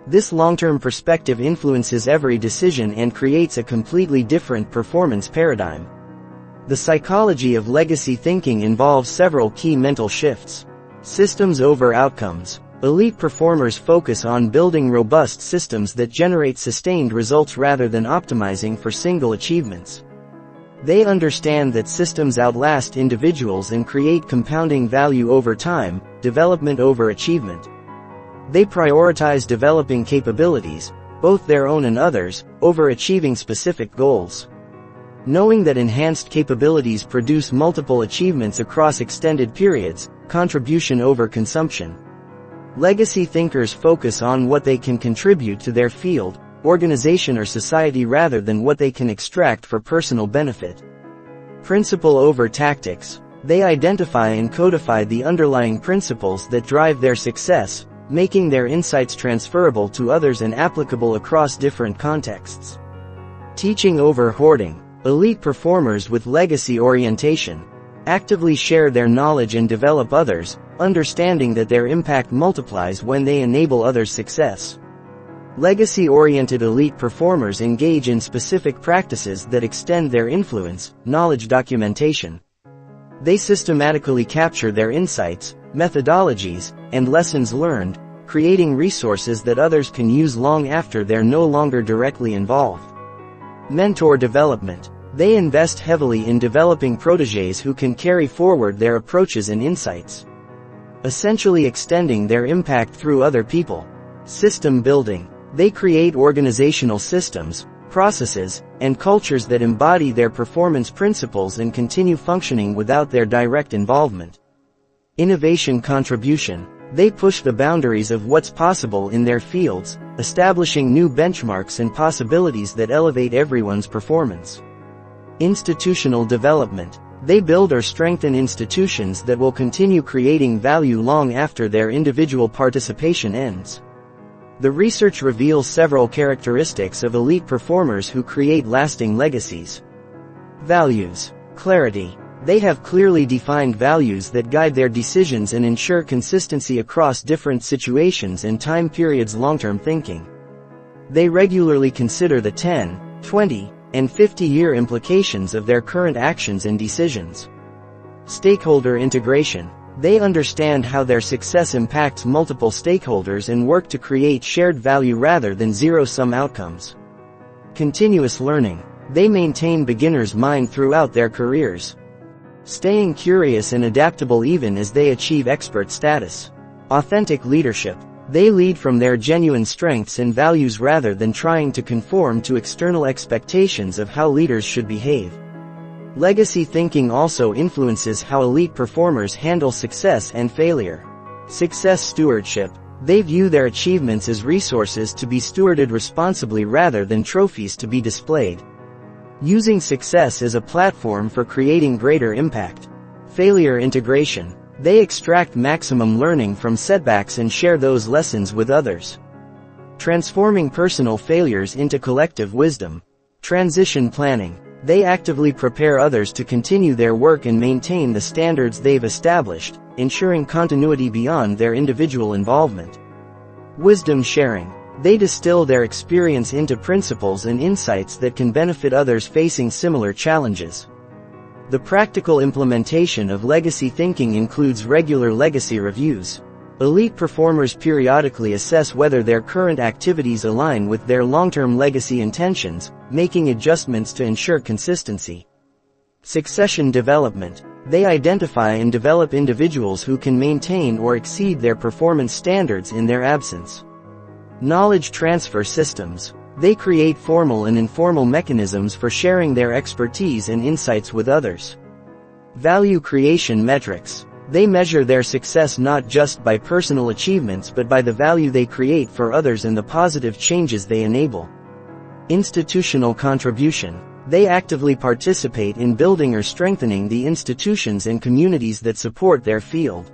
This long-term perspective influences every decision and creates a completely different performance paradigm. The psychology of legacy thinking involves several key mental shifts. Systems over outcomes. Elite performers focus on building robust systems that generate sustained results rather than optimizing for single achievements. They understand that systems outlast individuals and create compounding value over time, development over achievement. They prioritize developing capabilities, both their own and others, over achieving specific goals. Knowing that enhanced capabilities produce multiple achievements across extended periods, contribution over consumption. Legacy thinkers focus on what they can contribute to their field, organization or society rather than what they can extract for personal benefit. Principle over tactics. They identify and codify the underlying principles that drive their success, making their insights transferable to others and applicable across different contexts. Teaching over hoarding. Elite performers with legacy orientation actively share their knowledge and develop others, understanding that their impact multiplies when they enable others' success. Legacy-oriented elite performers engage in specific practices that extend their influence, knowledge documentation. They systematically capture their insights, methodologies, and lessons learned, creating resources that others can use long after they're no longer directly involved. Mentor development. They invest heavily in developing protégés who can carry forward their approaches and insights, essentially extending their impact through other people. System building. They create organizational systems, processes, and cultures that embody their performance principles and continue functioning without their direct involvement. Innovation contribution. They push the boundaries of what's possible in their fields, establishing new benchmarks and possibilities that elevate everyone's performance. Institutional development. They build or strengthen institutions that will continue creating value long after their individual participation ends. The research reveals several characteristics of elite performers who create lasting legacies. Values. Clarity. They have clearly defined values that guide their decisions and ensure consistency across different situations and time periods. Long-term thinking. They regularly consider the 10, 20, and 50-year implications of their current actions and decisions. Stakeholder integration. They understand how their success impacts multiple stakeholders and work to create shared value rather than zero-sum outcomes. Continuous learning. They maintain beginner's mind throughout their careers, staying curious and adaptable even as they achieve expert status. Authentic leadership. They lead from their genuine strengths and values rather than trying to conform to external expectations of how leaders should behave. Legacy thinking also influences how elite performers handle success and failure. Success stewardship. They view their achievements as resources to be stewarded responsibly rather than trophies to be displayed, using success as a platform for creating greater impact. Failure integration. They extract maximum learning from setbacks and share those lessons with others, transforming personal failures into collective wisdom. Transition planning. They actively prepare others to continue their work and maintain the standards they've established, ensuring continuity beyond their individual involvement. Wisdom sharing. They distill their experience into principles and insights that can benefit others facing similar challenges. The practical implementation of legacy thinking includes regular legacy reviews. Elite performers periodically assess whether their current activities align with their long-term legacy intentions, making adjustments to ensure consistency. Succession development. They identify and develop individuals who can maintain or exceed their performance standards in their absence. Knowledge transfer systems. They create formal and informal mechanisms for sharing their expertise and insights with others. Value creation metrics. They measure their success not just by personal achievements but by the value they create for others and the positive changes they enable. Institutional contribution. They actively participate in building or strengthening the institutions and communities that support their field.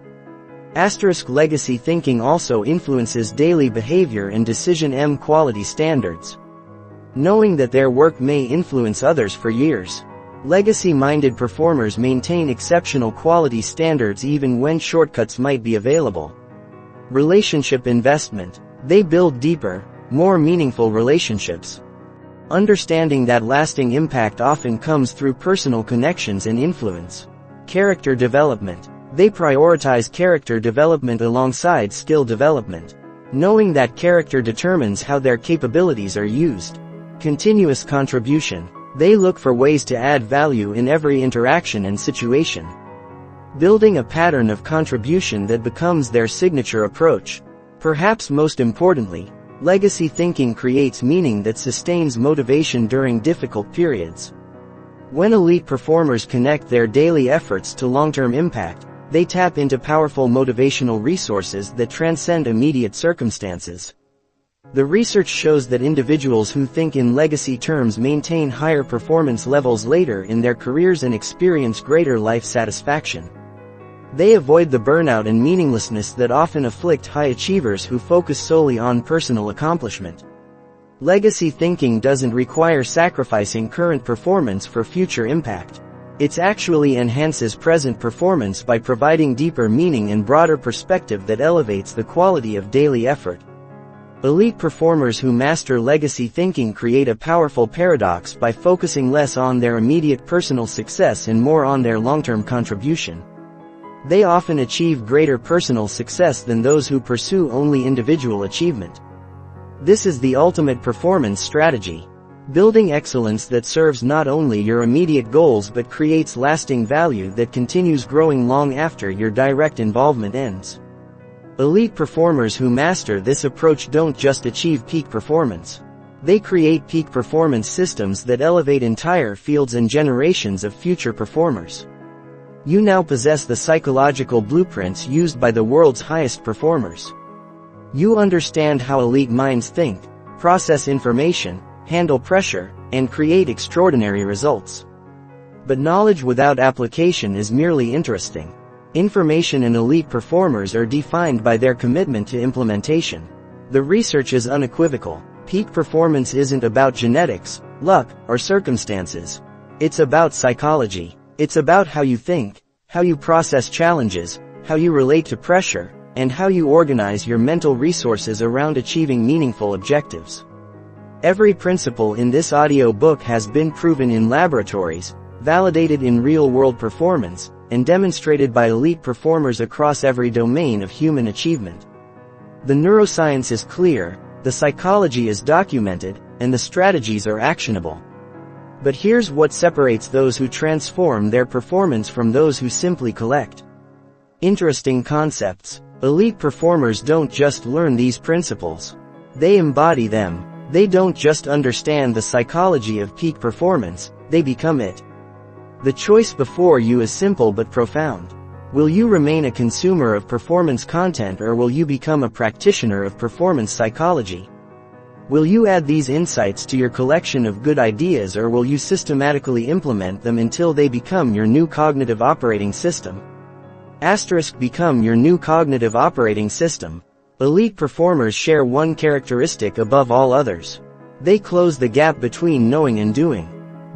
Legacy thinking also influences daily behavior and decision quality standards. Knowing that their work may influence others for years. Legacy-minded performers maintain exceptional quality standards even when shortcuts might be available. Relationship investment. They build deeper, more meaningful relationships. Understanding that lasting impact often comes through personal connections and influence. Character development. They prioritize character development alongside skill development. Knowing that character determines how their capabilities are used. Continuous contribution. They look for ways to add value in every interaction and situation. Building a pattern of contribution that becomes their signature approach. Perhaps most importantly, legacy thinking creates meaning that sustains motivation during difficult periods. When elite performers connect their daily efforts to long-term impact, they tap into powerful motivational resources that transcend immediate circumstances. The research shows that individuals who think in legacy terms maintain higher performance levels later in their careers and experience greater life satisfaction. They avoid the burnout and meaninglessness that often afflict high achievers who focus solely on personal accomplishment. Legacy thinking doesn't require sacrificing current performance for future impact. It actually enhances present performance by providing deeper meaning and broader perspective that elevates the quality of daily effort. Elite performers who master legacy thinking create a powerful paradox by focusing less on their immediate personal success and more on their long-term contribution. They often achieve greater personal success than those who pursue only individual achievement. This is the ultimate performance strategy. Building excellence that serves not only your immediate goals but creates lasting value that continues growing long after your direct involvement ends. Elite performers who master this approach don't just achieve peak performance. They create peak performance systems that elevate entire fields and generations of future performers. You now possess the psychological blueprints used by the world's highest performers. You understand how elite minds think, process information, handle pressure, and create extraordinary results. But knowledge without application is merely interesting. Information and elite performers are defined by their commitment to implementation. The research is unequivocal. Peak performance isn't about genetics, luck, or circumstances. It's about psychology. It's about how you think, how you process challenges, how you relate to pressure, and how you organize your mental resources around achieving meaningful objectives. Every principle in this audiobook has been proven in laboratories, validated in real-world performance, and demonstrated by elite performers across every domain of human achievement. The neuroscience is clear, the psychology is documented, and the strategies are actionable. But here's what separates those who transform their performance from those who simply collect. Interesting concepts. Elite performers don't just learn these principles. They embody them. They don't just understand the psychology of peak performance, they become it. The choice before you is simple but profound. Will you remain a consumer of performance content or will you become a practitioner of performance psychology? Will you add these insights to your collection of good ideas or will you systematically implement them until they become your new cognitive operating system? Become your new cognitive operating system. Elite performers share one characteristic above all others. They close the gap between knowing and doing.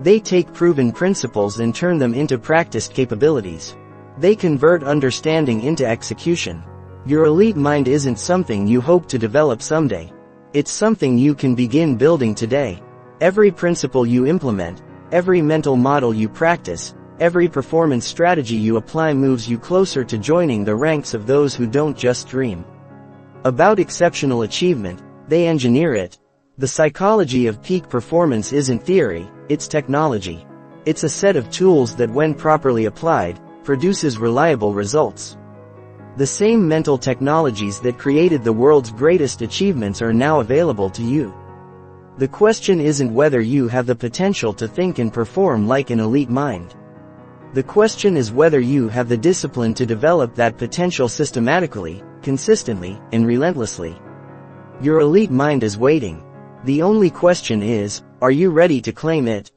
They take proven principles and turn them into practiced capabilities. They convert understanding into execution. Your elite mind isn't something you hope to develop someday. It's something you can begin building today. Every principle you implement, every mental model you practice, every performance strategy you apply moves you closer to joining the ranks of those who don't just dream about exceptional achievement, they engineer it. The psychology of peak performance isn't theory, it's technology. It's a set of tools that when properly applied, produces reliable results. The same mental technologies that created the world's greatest achievements are now available to you. The question isn't whether you have the potential to think and perform like an elite mind. The question is whether you have the discipline to develop that potential systematically, consistently, and relentlessly. Your elite mind is waiting. The only question is, are you ready to claim it?